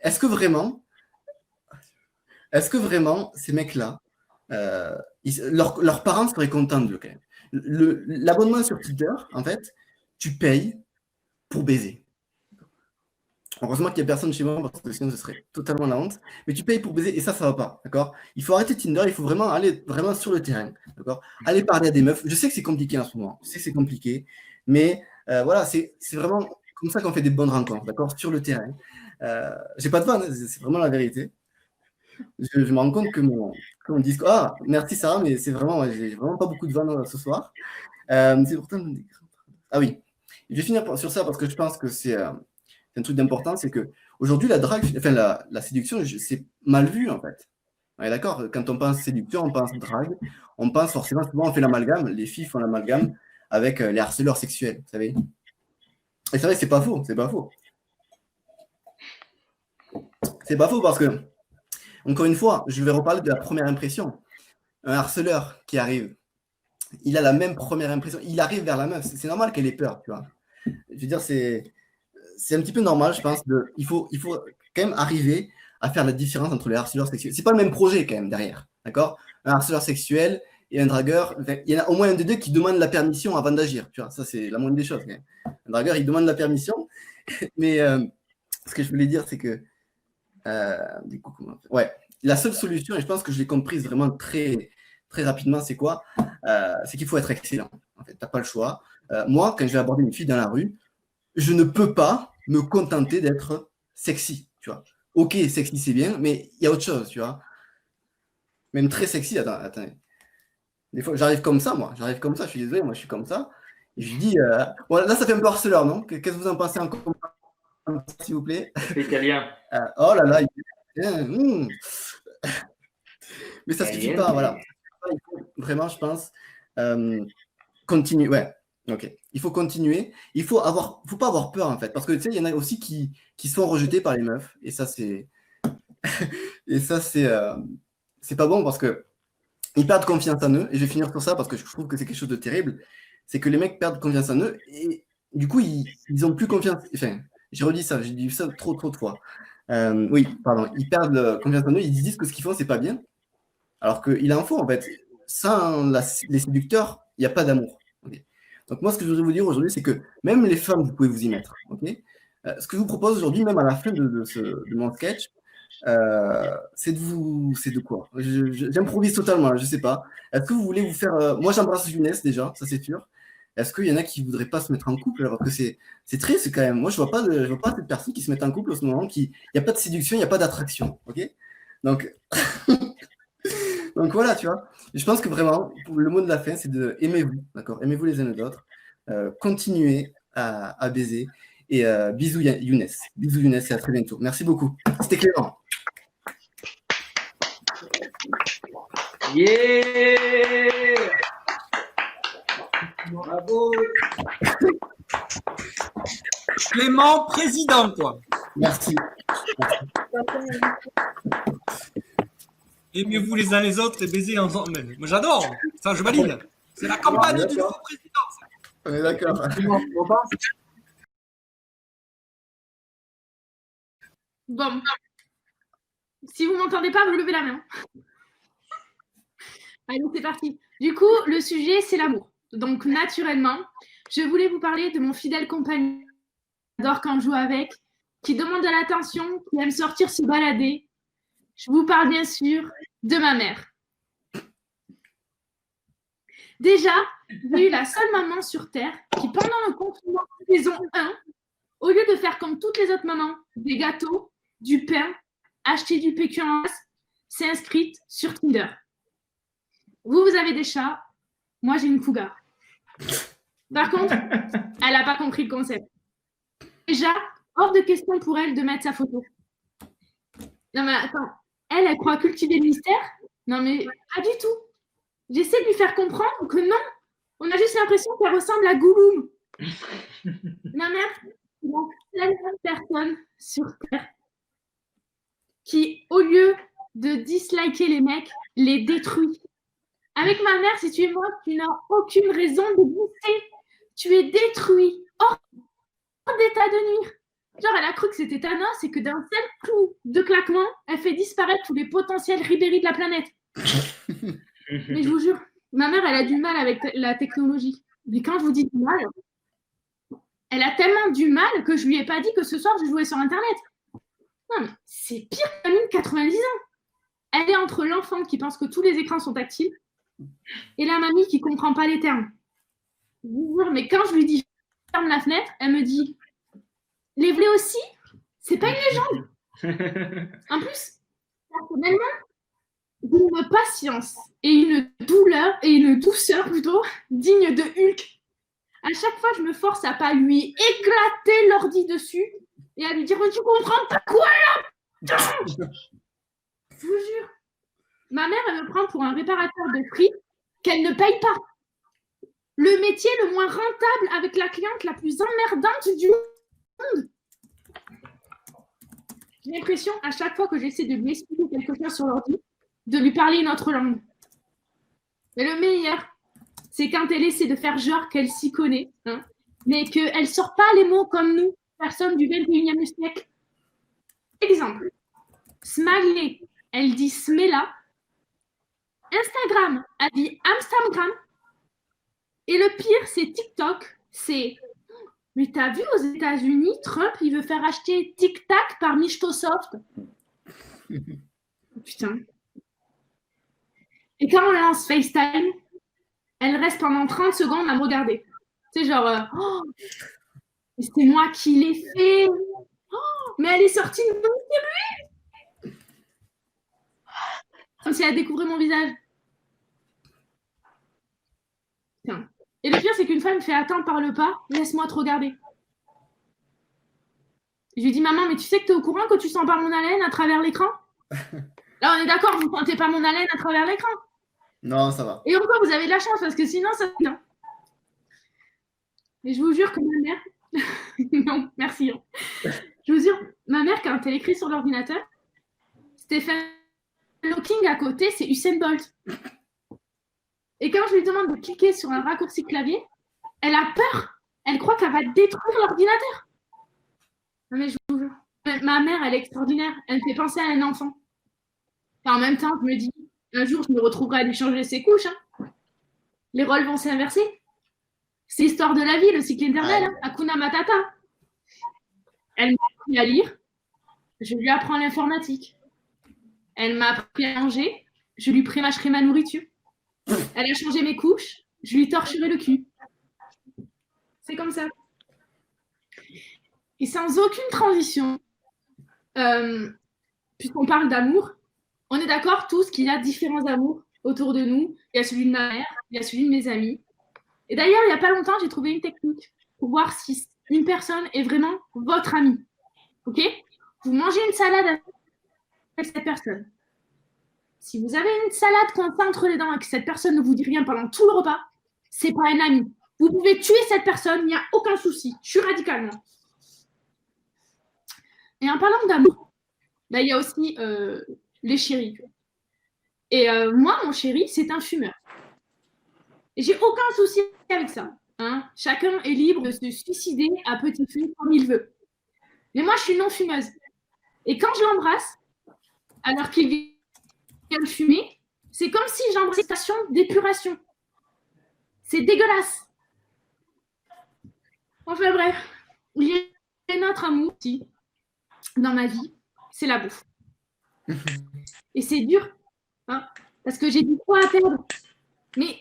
Est-ce que vraiment, ces mecs-là, leurs parents seraient contents d'eux quand même. L'abonnement sur Tinder, en fait, tu payes pour baiser. Heureusement qu'il n'y a personne chez moi parce que sinon ce serait totalement la honte. Mais tu payes pour baiser et ça va pas, d'accord? Il faut arrêter Tinder, il faut vraiment aller vraiment sur le terrain, d'accord? Aller parler à des meufs. Je sais que c'est compliqué en ce moment, je sais que c'est compliqué, mais voilà, c'est vraiment comme ça qu'on fait des bonnes rencontres, d'accord? Sur le terrain. J'ai pas de vanne, c'est vraiment la vérité. Je me rends compte que mon discours. Ah, merci Sarah, mais j'ai vraiment pas beaucoup de vannes ce soir. C'est pourtant. Ah oui, je vais finir sur ça parce que je pense que c'est un truc d'important, c'est que aujourd'hui la drague, enfin la séduction, c'est mal vu en fait. On est d'accord? Quand on pense séduction, on pense drague, on pense forcément, souvent on fait l'amalgame, les filles font l'amalgame avec les harceleurs sexuels, vous savez. Et c'est vrai que c'est pas faux, c'est pas faux. C'est pas faux parce que, encore une fois, je vais reparler de la première impression. Un harceleur qui arrive, il a la même première impression, il arrive vers la meuf, c'est normal qu'elle ait peur, tu vois. Je veux dire, c'est un petit peu normal, je pense. Il faut quand même arriver à faire la différence entre les harceleurs sexuels. C'est pas le même projet quand même derrière, d'accord? Un harceleur sexuel et un dragueur, il y en a au moins un des deux qui demande la permission avant d'agir, tu vois. Ça, c'est la moindre des choses. Quand même. Un dragueur, il demande la permission, mais ce que je voulais dire, c'est que du coup, ouais, la seule solution, et je pense que je l'ai comprise vraiment très, très rapidement, c'est quoi? C'est qu'il faut être excellent. En fait, t'as pas le choix. Moi, quand je vais aborder une fille dans la rue, je ne peux pas me contenter d'être sexy, tu vois. Ok, sexy, c'est bien, mais il y a autre chose, tu vois. Même très sexy, attendez. Des fois, j'arrive comme ça, moi. J'arrive comme ça, je suis désolé, moi, je suis comme ça. Et je dis, bon, là, ça fait un peu harceleur, non? Qu'est-ce que vous en pensez encore, s'il vous plaît? C'est italien. Oh là là, mais ça ne suffit pas, voilà. Il faut vraiment, je pense, continuer. Ouais, ok. Il faut continuer. Faut pas avoir peur, en fait. Parce que, tu sais, il y en a aussi qui se font rejeter par les meufs. Et ça, c'est pas bon parce que ils perdent confiance en eux. Et je vais finir sur ça parce que je trouve que c'est quelque chose de terrible. C'est que les mecs perdent confiance en eux et du coup, ils ont plus confiance. Enfin, j'ai redit ça, j'ai dit ça trop de fois. Oui, pardon. Ils perdent confiance en eux. Ils disent que ce qu'ils font, c'est pas bien. Alors qu'il en faut, en fait. Sans les séducteurs, il n'y a pas d'amour. Okay. Donc moi, ce que je voudrais vous dire aujourd'hui, c'est que même les femmes, vous pouvez vous y mettre. Okay. Ce que je vous propose aujourd'hui, même à la fin de mon sketch, c'est de quoi? J'improvise totalement, je sais pas. Est-ce que vous voulez vous faire. Moi, j'embrasse Younes déjà, ça c'est sûr. Est-ce qu'il y en a qui voudraient pas se mettre en couple? Alors que c'est triste quand même. Moi, je vois pas de personnes qui se mettent en couple en ce moment. Il n'y a pas de séduction, il n'y a pas d'attraction. Ok? Donc, donc voilà, tu vois. Je pense que vraiment, pour le mot de la fin, c'est de aimez-vous, d'accord? Aimez-vous les uns les autres. Continuez à baiser. Et bisous Younes. Bisous Younes et à très bientôt. Merci beaucoup. C'était Clément. Yeah! Bravo. Clément, président, quoi. Merci. Aimez-vous les uns les autres et baisez ensemble. Moi, j'adore. Ça, je valide. C'est la campagne du nouveau président. Ça. On est d'accord. Bon. Si vous m'entendez pas, vous levez la main. Allez, c'est parti. Du coup, le sujet, c'est l'amour. Donc, naturellement, je voulais vous parler de mon fidèle compagnon, qui adore quand je joue avec, qui demande de l'attention, qui aime sortir se balader. Je vous parle bien sûr de ma mère. Déjà, j'ai eu la seule maman sur Terre qui, pendant le confinement saison 1, au lieu de faire comme toutes les autres mamans, des gâteaux, du pain, acheter du PQ en masse, s'est inscrite sur Tinder. Vous avez des chats, moi j'ai une cougar. Par contre, elle n'a pas compris le concept. Déjà, hors de question pour elle de mettre sa photo. Non mais attends, elle croit cultiver le mystère? Non mais pas du tout. J'essaie de lui faire comprendre que non, on a juste l'impression qu'elle ressemble à Gollum. Ma mère, il y a plein de personnes sur Terre qui, au lieu de disliker les mecs, les détruit. Avec ma mère, si tu es moi, tu n'as aucune raison de booster. Tu es détruit, hors d'état de nuire. Genre, elle a cru que c'était Thanos et que d'un seul coup de claquement, elle fait disparaître tous les potentiels Ribéry de la planète. Mais je vous jure, ma mère, elle a du mal avec la technologie. Mais quand je vous dis du mal, elle a tellement du mal que je lui ai pas dit que ce soir, je jouais sur Internet. Non, mais c'est pire qu'une gamine de 90 ans. Elle est entre l'enfant qui pense que tous les écrans sont tactiles et la mamie qui comprend pas les termes. Je vous jure, mais quand je lui dis ferme la fenêtre, elle me dit les vlés aussi, c'est pas une légende. En plus, personnellement, j'ai une patience et une douleur et une douceur plutôt digne de Hulk. À chaque fois, je me force à pas lui éclater l'ordi dessus et à lui dire tu comprends pas quoi là? Je vous jure. Ma mère, elle me prend pour un réparateur de frites qu'elle ne paye pas. Le métier le moins rentable avec la cliente la plus emmerdante du monde. J'ai l'impression, à chaque fois que j'essaie de lui expliquer quelque chose sur l'ordi, de lui parler une autre langue. Mais le meilleur, c'est quand elle essaie de faire genre qu'elle s'y connaît, hein, mais qu'elle ne sort pas les mots comme nous, personnes du 21e siècle. Exemple, Smiley, elle dit Smela. Instagram, elle dit Amsterdam. Et le pire, c'est TikTok. C'est mais t'as vu aux États-Unis, Trump, il veut faire acheter Tic-Tac par Microsoft. Putain. Et quand on lance FaceTime, elle reste pendant 30 secondes à me regarder. C'est genre, oh, c'est moi qui l'ai fait. Oh, mais elle est sortie de mon télé. Comme si elle découvrait mon visage. Putain. Et le pire, c'est qu'une fois, elle me fait attends, parle pas, laisse-moi te regarder. Je lui dis maman, mais tu sais que tu es au courant que tu sens pas mon haleine à travers l'écran? Là, on est d'accord, vous ne sentez pas mon haleine à travers l'écran? Non, ça va. Et encore, vous avez de la chance parce que sinon, ça non. Mais je vous jure que ma mère. Non, merci. Je vous jure, ma mère, quand elle écrit sur l'ordinateur, Stephen Hawking à côté, c'est Usain Bolt. Et quand je lui demande de cliquer sur un raccourci clavier, elle a peur. Elle croit qu'elle va détruire l'ordinateur. Non, mais je vous jure. Ma mère, elle est extraordinaire. Elle me fait penser à un enfant. Et en même temps, je me dis, un jour, je me retrouverai à lui changer ses couches. Hein. Les rôles vont s'inverser. C'est l'histoire de la vie, le cycle éternel. Hein. Hakuna Matata. Elle m'a appris à lire. Je lui apprends l'informatique. Elle m'a appris à manger, je lui prémâcherai ma nourriture. Elle a changé mes couches, je lui torcherai le cul. C'est comme ça. Et sans aucune transition, puisqu'on parle d'amour, on est d'accord tous qu'il y a différents amours autour de nous. Il y a celui de ma mère, il y a celui de mes amis. Et d'ailleurs, il n'y a pas longtemps, j'ai trouvé une technique pour voir si une personne est vraiment votre ami. Ok? Vous mangez une salade avec cette personne. Si vous avez une salade coincée entre les dents et que cette personne ne vous dit rien pendant tout le repas, c'est pas un ami. Vous pouvez tuer cette personne, il n'y a aucun souci. Je suis radicalement. Et en parlant d'amour, là, il y a aussi les chéris. Et moi, mon chéri, c'est un fumeur. Et j'ai aucun souci avec ça. Hein. Chacun est libre de se suicider à petit feu comme il veut. Mais moi, je suis non-fumeuse. Et quand je l'embrasse, alors qu'il vient de fumer, c'est comme si j'embrassais une station d'épuration. C'est dégueulasse. Enfin bref, il y a un autre amour aussi dans ma vie, c'est la bouffe. Et c'est dur, hein, parce que j'ai du poids à perdre. Mais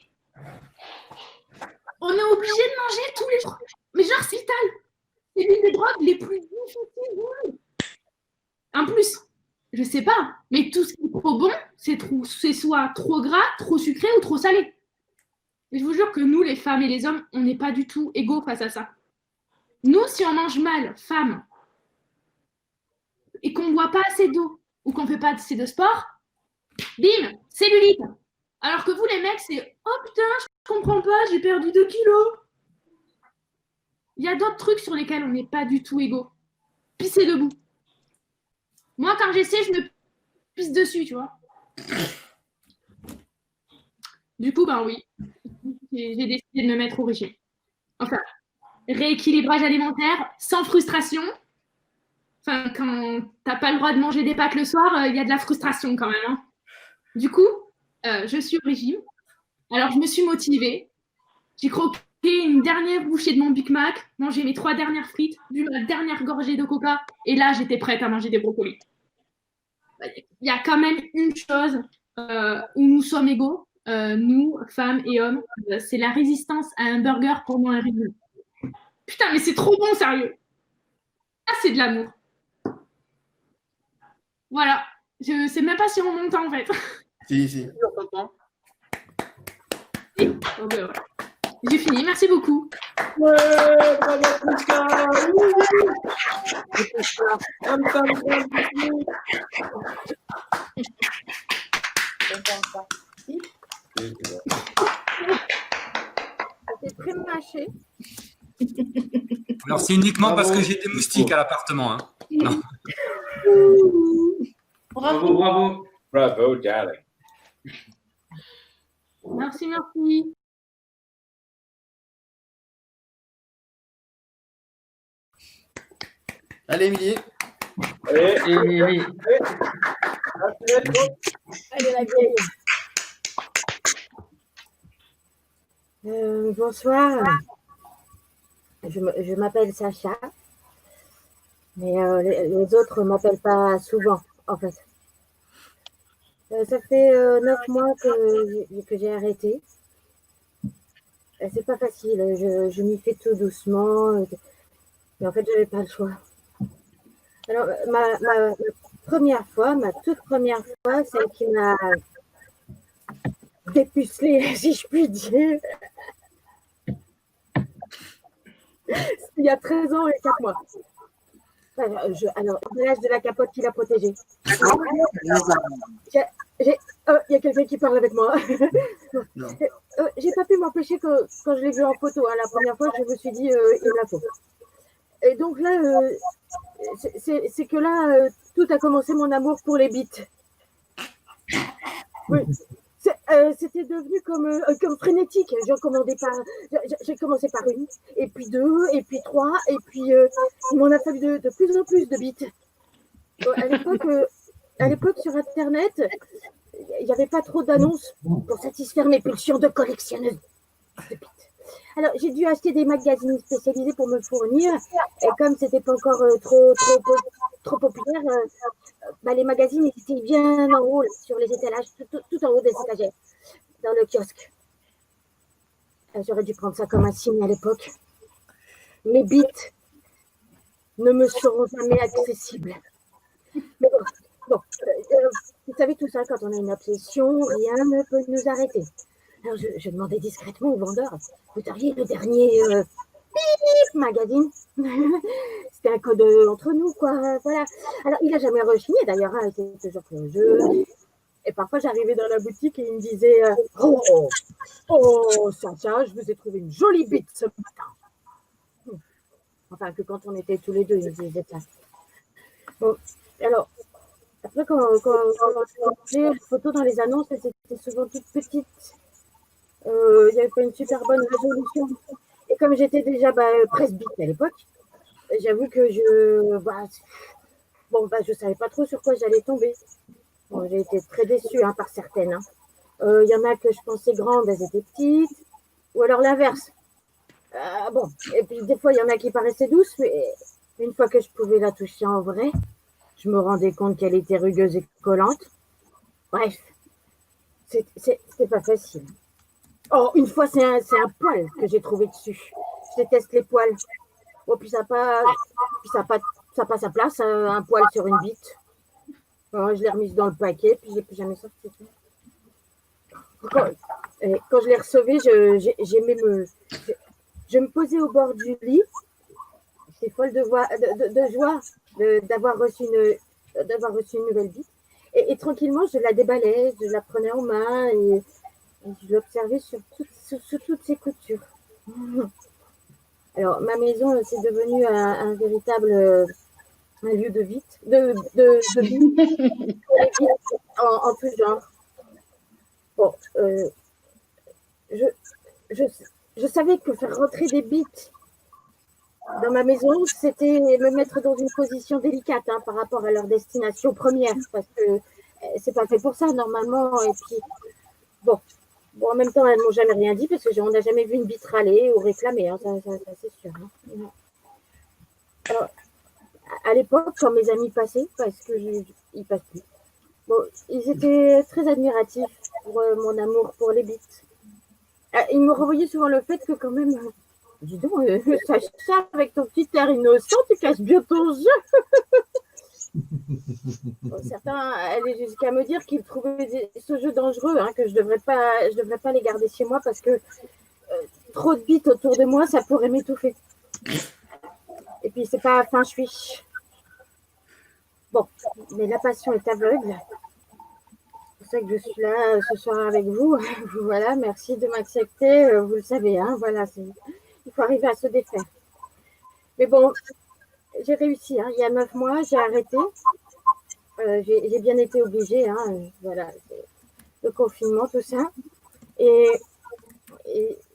on est obligé de manger tous les jours. Mais genre, c'est vital. C'est l'une des drogues les plus difficiles du monde. En plus, je sais pas, mais tout ce qui est trop bon, c'est soit trop gras, trop sucré ou trop salé. Et je vous jure que nous, les femmes et les hommes, on n'est pas du tout égaux face à ça. Nous, si on mange mal, femmes, et qu'on ne boit pas assez d'eau ou qu'on ne fait pas assez de sport, bim, cellulite. Alors que vous, les mecs, c'est « Oh putain, je comprends pas, j'ai perdu 2 kilos ». Il y a d'autres trucs sur lesquels on n'est pas du tout égaux. Pisser debout. Moi, quand j'essaie, je me pisse dessus, tu vois. Du coup, ben oui, j'ai décidé de me mettre au régime. Enfin, rééquilibrage alimentaire, sans frustration. Enfin, quand t'as pas le droit de manger des pâtes le soir, il y a de la frustration quand même. Hein. Du coup, je suis au régime. Alors, je me suis motivée. J'ai croqué une dernière bouchée de mon Big Mac, mangé mes 3 dernières frites, bu ma dernière gorgée de coca, et là, j'étais prête à manger des brocolis. Il y a quand même une chose où nous sommes égaux, nous, femmes et hommes, c'est la résistance à un burger pendant un régime. Putain, mais c'est trop bon, sérieux. Ça, c'est de l'amour. Voilà. Je sais même pas si on monte en fait. Si. Oh, ben, voilà. J'ai fini. Merci beaucoup. Ouais, bravo, Prisca. C'est très mâché. Alors, c'est uniquement Bravo. parce que j'ai des moustiques à l'appartement. Hein. Non. Bravo, bravo. Bravo, darling. Merci. Allez, Émilie. Et Allez, la vieille. Bonsoir. Je m'appelle Sacha, mais les autres ne m'appellent pas souvent, en fait. Ça fait 9 mois que j'ai arrêté. C'est pas facile, je m'y fais tout doucement, mais en fait, je n'avais pas le choix. Alors, ma première fois, ma toute première fois, celle qui m'a dépucelée, si je puis dire, il y a 13 ans et 4 mois. Alors, l'âge de la capote qui l'a protégée. Il y a quelqu'un qui parle avec moi. J'ai pas pu m'empêcher quand je l'ai vu en photo. Hein, la première fois, je me suis dit, il me la faut. Et donc là, c'est que là, tout a commencé mon amour pour les bites. Oui. C'était devenu comme frénétique. J'ai commencé par 1, et puis 2, et puis 3, et puis il m'en a fallu de plus en plus de bites. À l'époque, sur Internet, il n'y avait pas trop d'annonces pour satisfaire mes pulsions de collectionneuse de bites. Alors, j'ai dû acheter des magazines spécialisés pour me fournir, et comme c'était pas encore trop populaire, les magazines étaient bien en haut, là, sur les étalages, tout en haut des étagères, dans le kiosque. J'aurais dû prendre ça comme un signe à l'époque. Mes bites ne me seront jamais accessibles. Mais bon, vous savez tout ça, quand on a une obsession, rien ne peut nous arrêter. Alors je demandais discrètement au vendeur, vous auriez le dernier magazine. C'était un code entre nous, quoi. Voilà. Alors il n'a jamais rechigné d'ailleurs, hein, il était toujours curieux. Et parfois j'arrivais dans la boutique et il me disait oh, ça, je vous ai trouvé une jolie bite ce matin. Enfin, que quand on était tous les deux, il me disait ça. Bon, alors, après, quand on faisait les photos dans les annonces, elles étaient souvent toutes petites. Il n'y avait pas une super bonne résolution. Et comme j'étais déjà presbyte à l'époque, j'avoue que je savais pas trop sur quoi j'allais tomber. Bon, j'ai été très déçue par certaines. Il y en a que je pensais grandes, elles étaient petites. Ou alors l'inverse. Bon, et puis des fois, il y en a qui paraissaient douces, mais une fois que je pouvais la toucher en vrai, je me rendais compte qu'elle était rugueuse et collante. Bref, c'était pas facile. Oh, une fois, c'est un poil que j'ai trouvé dessus. Je déteste les poils. Bon, puis ça n'a pas sa place, un poil sur une bite. Alors, je l'ai remise dans le paquet, puis je l'ai plus jamais sorti. Quand je l'ai recevée, je me posais au bord du lit. J'étais folle de joie d'avoir reçu une nouvelle bite. Et tranquillement, je la déballais, je la prenais en main et je l'observais sur toutes ses coutures. Alors, ma maison, c'est devenu un véritable un lieu de vie, de vie en tout genre. Bon, je savais que faire rentrer des bites dans ma maison, c'était me mettre dans une position délicate par rapport à leur destination première, parce que c'est pas fait pour ça normalement. Et puis, bon, en même temps, elles m'ont jamais rien dit, parce qu'on n'a jamais vu une bite râler ou réclamer, ça c'est sûr. Alors, à l'époque, quand mes amis passaient, parce que ils passent plus, bon, ils étaient très admiratifs pour mon amour pour les bites. Ils me renvoyaient souvent le fait que quand même, dis donc, ça, avec ton petit air innocent, tu casses bien ton jeu. Bon, certains allaient jusqu'à me dire qu'ils trouvaient ce jeu dangereux, que je devrais pas les garder chez moi parce que trop de bites autour de moi, ça pourrait m'étouffer. Et puis c'est pas fin chouiche. Bon, mais la passion est aveugle. C'est pour ça que je suis là ce soir avec vous. Voilà, merci de m'accepter. Vous le savez, voilà, il faut arriver à se défaire. Mais bon, j'ai réussi. Il y a 9 mois, j'ai arrêté. J'ai bien été obligée. Voilà, le confinement, tout ça. Et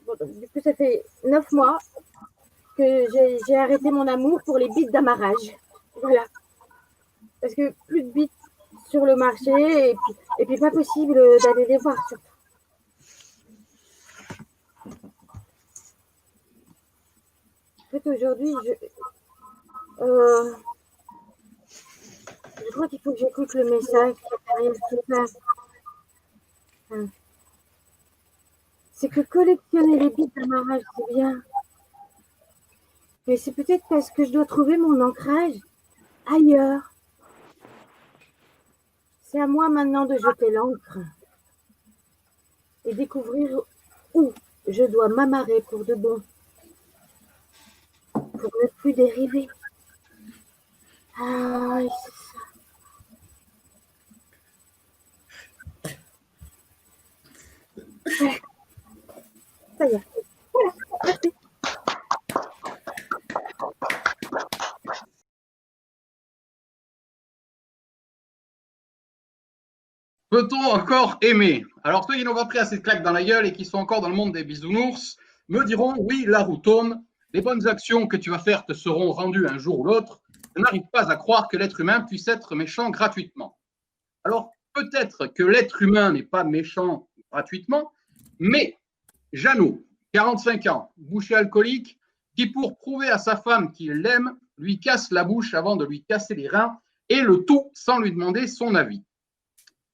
bon, du coup, ça fait 9 mois que j'ai arrêté mon amour pour les bites d'amarrage. Voilà. Parce que plus de bites sur le marché et puis pas possible d'aller les voir surtout. En fait, aujourd'hui, je crois qu'il faut que j'écoute le message derrière tout ça. C'est que collectionner les bites d'amarrage, c'est bien. Mais c'est peut-être parce que je dois trouver mon ancrage ailleurs. C'est à moi maintenant de jeter l'ancre et découvrir où je dois m'amarrer pour de bon, pour ne plus dériver. Ah, c'est ça. Ça y est. Voilà, merci. Peut-on encore aimer? Alors, ceux qui n'ont pas pris assez de claques dans la gueule et qui sont encore dans le monde des bisounours me diront, oui, la roue tourne, les bonnes actions que tu vas faire te seront rendues un jour ou l'autre. Je n'arrive pas à croire que l'être humain puisse être méchant gratuitement. Alors, peut-être que l'être humain n'est pas méchant gratuitement, mais Jeannot, 45 ans, boucher alcoolique, qui pour prouver à sa femme qu'il l'aime, lui casse la bouche avant de lui casser les reins, et le tout sans lui demander son avis.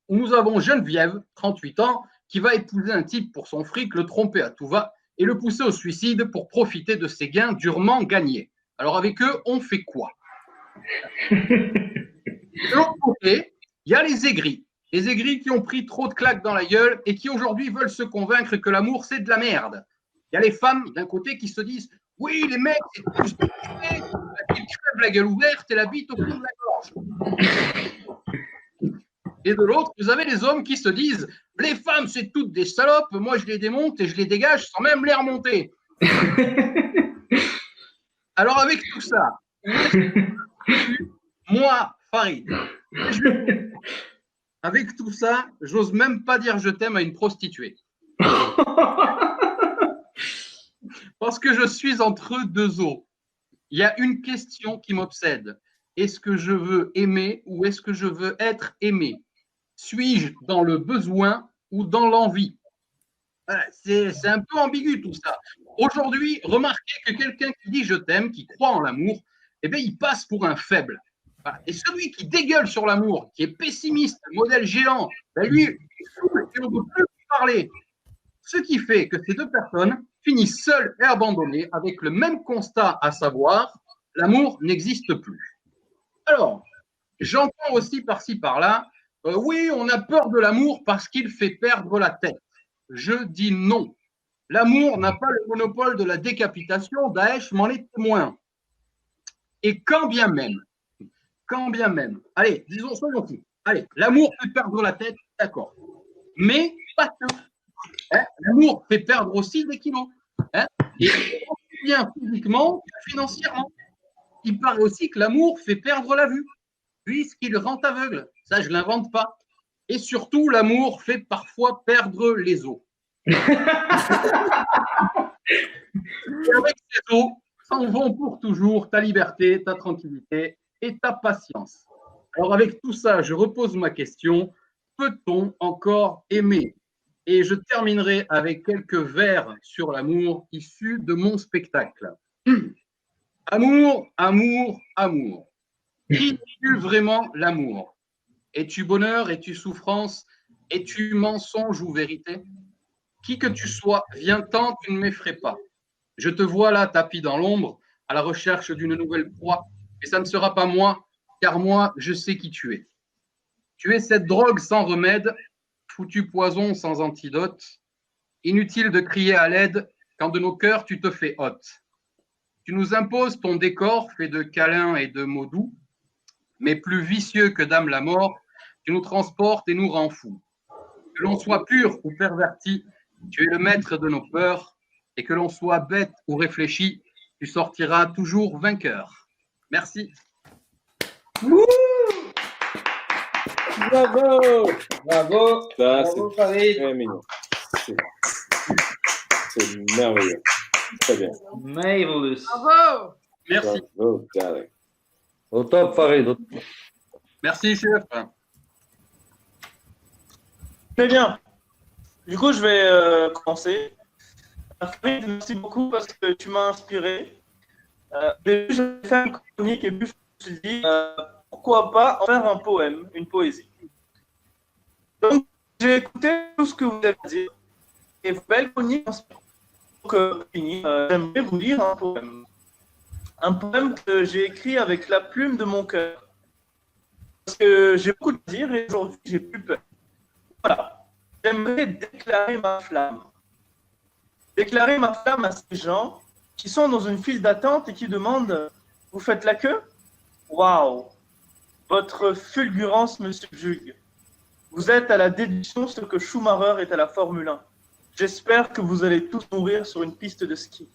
Nous avons Geneviève, 38 ans, qui va épouser un type pour son fric, le tromper à tout va et le pousser au suicide pour profiter de ses gains durement gagnés. Alors avec eux, on fait quoi? De l'autre côté, il y a les aigris. Les aigris qui ont pris trop de claques dans la gueule et qui aujourd'hui veulent se convaincre que l'amour, c'est de la merde. Il y a les femmes d'un côté qui se disent « Oui, les mecs, c'est tout ce qu'ils crèvent la gueule ouverte et la bite au fond de la gorge. » Et de l'autre, vous avez les hommes qui se disent « Les femmes, c'est toutes des salopes, moi je les démonte et je les dégage sans même les remonter. » Alors avec tout ça, moi, Farid, avec tout ça, j'ose même pas dire je t'aime à une prostituée. Parce que je suis entre deux eaux. Il y a une question qui m'obsède. Est-ce que je veux aimer ou est-ce que je veux être aimé? Suis-je dans le besoin ou dans l'envie? Voilà, c'est un peu ambigu tout ça. Aujourd'hui, remarquez que quelqu'un qui dit je t'aime, qui croit en l'amour, eh bien, il passe pour un faible. Voilà. Et celui qui dégueule sur l'amour, qui est pessimiste, modèle géant, ben lui, il saoule et on ne peut plus lui parler. Ce qui fait que ces deux personnes finissent seules et abandonnées avec le même constat, à savoir, l'amour n'existe plus. Alors, j'entends aussi par-ci par-là, oui, on a peur de l'amour parce qu'il fait perdre la tête. Je dis non. L'amour n'a pas le monopole de la décapitation, Daesh m'en est témoin. Et quand bien même, allez, disons, soyons fous, allez, l'amour fait perdre la tête, d'accord, mais pas que. Hein, l'amour fait perdre aussi des kilos, hein, et aussi bien physiquement que financièrement. Il paraît aussi que l'amour fait perdre la vue, puisqu'il rend aveugle. Ça, je ne l'invente pas. Et surtout, l'amour fait parfois perdre les os. Et avec ces os, s'en vont pour toujours ta liberté, ta tranquillité et ta patience. Alors avec tout ça, je repose ma question. Peut-on encore aimer? Et je terminerai avec quelques vers sur l'amour issus de mon spectacle. Amour, amour, amour. Qui es-tu vraiment l'amour? Es-tu bonheur, es-tu souffrance, es-tu mensonge ou vérité? Qui que tu sois, viens-t'en, tu ne m'effraies pas. Je te vois là, tapis dans l'ombre, à la recherche d'une nouvelle proie, mais ça ne sera pas moi, car moi, je sais qui tu es. Tu es cette drogue sans remède, foutu poison sans antidote. Inutile de crier à l'aide quand de nos cœurs tu te fais hôte. Tu nous imposes ton décor fait de câlins et de mots doux, mais plus vicieux que dame la mort, tu nous transportes et nous rends fous. Que l'on soit pur ou perverti, tu es le maître de nos peurs, et que l'on soit bête ou réfléchi, tu sortiras toujours vainqueur. Merci. Bravo! Bravo! Ça, Bravo, c'est Farid. très mignon. C'est merveilleux. Très bien. Marvelous. Bravo! Merci. Bravo, Tarek. Au top, Farid. Merci, chef. Très bien. Du coup, je vais commencer. Farid, merci beaucoup parce que tu m'as inspiré. Au début, j'ai fait une chronique et puis je me suis dit, pourquoi pas en faire un poème, une poésie. Donc, j'ai écouté tout ce que vous avez dit et vos belles chroniques inspirantes. Donc, j'aimerais vous lire un poème. Un poème que j'ai écrit avec la plume de mon cœur. Parce que j'ai beaucoup de dire et aujourd'hui, j'ai plus peur. Voilà. J'aimerais déclarer ma flamme. Déclarer ma flamme à ces gens qui sont dans une file d'attente et qui demandent « Vous faites la queue ?» Waouh! Votre fulgurance me subjugue. Vous êtes à la déduction ce que Schumacher est à la Formule 1. J'espère que vous allez tous mourir sur une piste de ski.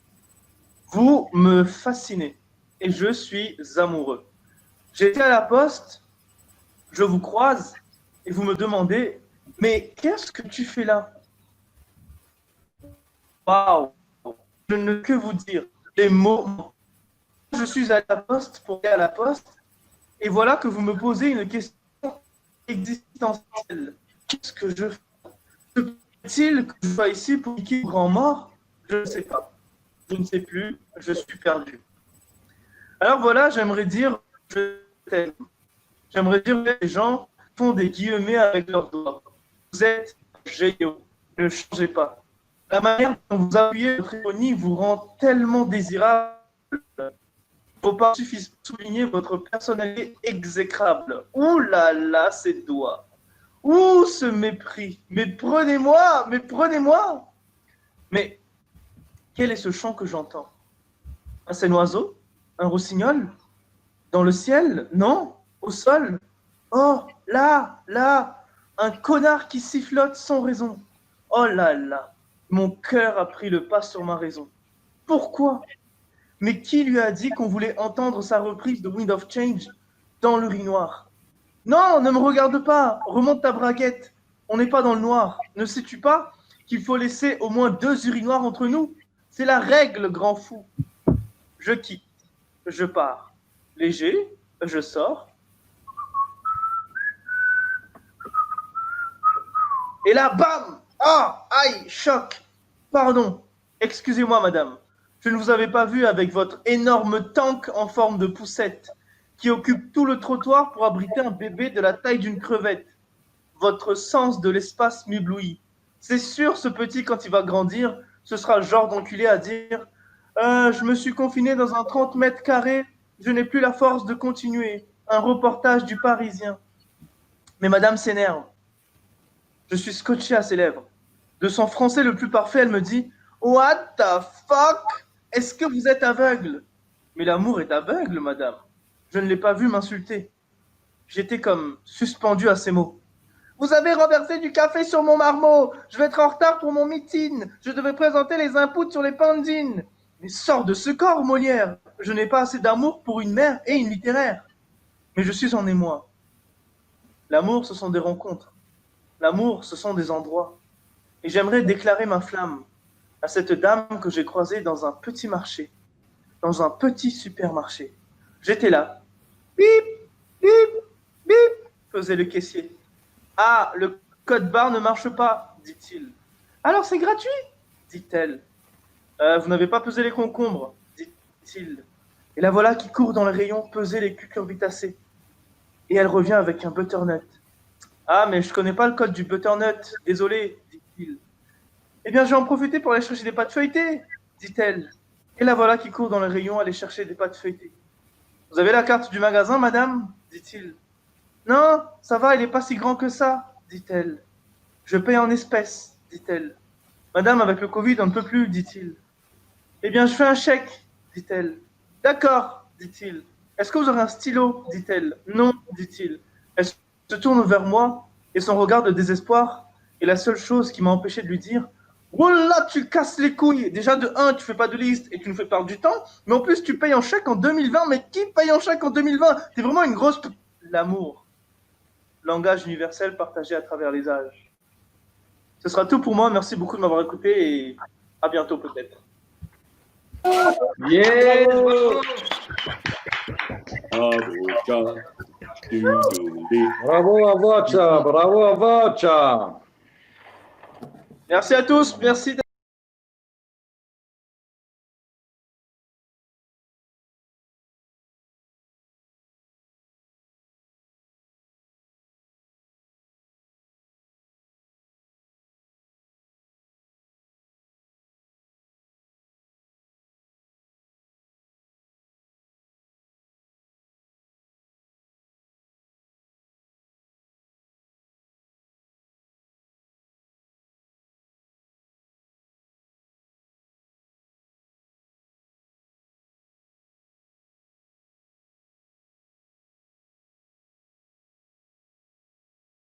Vous me fascinez et je suis amoureux. J'étais à la poste, je vous croise et vous me demandez « Mais qu'est-ce que tu fais là ?» Waouh! Je ne peux que vous dire, les mots. Je suis à la poste pour aller à la poste et voilà que vous me posez une question existentielle. Qu'est-ce que je fais? Se peut-il que je sois ici pour niquer le grand mort? Je ne sais pas. Je ne sais plus. Je suis perdu. Alors voilà, j'aimerais dire je t'aime. J'aimerais dire que les gens font des guillemets avec leurs doigts. Vous êtes géniaux. Ne changez pas. La manière dont vous appuyez votre ironie vous rend tellement désirable. Il ne faut pas suffisant souligner votre personnalité exécrable. Ouh là là, ces doigts. Ouh, ce mépris. Mais prenez-moi, mais prenez-moi. Mais quel est ce chant que j'entends? Un oiseau? Un rossignol? Dans le ciel? Non? Au sol? Oh, là, là, un connard qui sifflote sans raison. Oh là là, mon cœur a pris le pas sur ma raison. Pourquoi? Mais qui lui a dit qu'on voulait entendre sa reprise de Wind of Change dans l'urinoir? Non, ne me regarde pas, remonte ta braguette. On n'est pas dans le noir. Ne sais-tu pas qu'il faut laisser au moins 2 urinoirs entre nous? C'est la règle, grand fou. Je quitte, je pars. Léger, je sors. Et là, bam! Ah, aïe, choc! Pardon, excusez-moi, madame. Je ne vous avais pas vu avec votre énorme tank en forme de poussette qui occupe tout le trottoir pour abriter un bébé de la taille d'une crevette. Votre sens de l'espace m'éblouit. C'est sûr, ce petit, quand il va grandir, ce sera le genre d'enculé à dire je me suis confiné dans un 30 mètres carrés, je n'ai plus la force de continuer. Un reportage du Parisien. Mais madame s'énerve. Je suis scotché à ses lèvres. De son français le plus parfait, elle me dit « What the fuck? Est-ce que vous êtes aveugle ?» Mais l'amour est aveugle, madame. Je ne l'ai pas vu m'insulter. J'étais comme suspendu à ces mots. « Vous avez renversé du café sur mon marmot. Je vais être en retard pour mon meeting. Je devais présenter les inputs sur les pandines. Mais sors de ce corps, Molière. Je n'ai pas assez d'amour pour une mère et une littéraire. Mais je suis en émoi. L'amour, ce sont des rencontres. L'amour, ce sont des endroits. Et j'aimerais déclarer ma flamme à cette dame que j'ai croisée dans un petit marché, dans un petit supermarché. J'étais là. Bip, bip, bip, faisait le caissier. Ah, le code barre ne marche pas, dit-il. Alors c'est gratuit, dit-elle. Vous n'avez pas pesé les concombres, dit-il. Et la voilà qui court dans le rayon peser les cucurbitacées. Et elle revient avec un butternut. Ah, mais je connais pas le code du butternut, désolé, dit-il. Eh bien, je vais en profiter pour aller chercher des pâtes feuilletées, dit-elle. Et la voilà qui court dans le rayon aller chercher des pâtes feuilletées. Vous avez la carte du magasin, madame, dit-il. Non, ça va, il n'est pas si grand que ça, dit-elle. Je paye en espèces, dit-elle. Madame, avec le Covid, on ne peut plus, dit-il. Eh bien, je fais un chèque, dit-elle. D'accord, dit-il. Est-ce que vous aurez un stylo, dit-elle. Non, dit-il. Elle se tourne vers moi et son regard de désespoir est la seule chose qui m'a empêché de lui dire « Wallah, tu casses les couilles. Déjà, de 1, tu fais pas de liste et tu nous fais perdre du temps, mais en plus, tu payes en chèque en 2020. Mais qui paye en chèque en 2020? T'es vraiment une grosse... » L'amour. Langage universel partagé à travers les âges. Ce sera tout pour moi. Merci beaucoup de m'avoir écouté et à bientôt peut-être. Yes! Bravo a Voccia, bravo a Voccia. Merci à tous. Merci.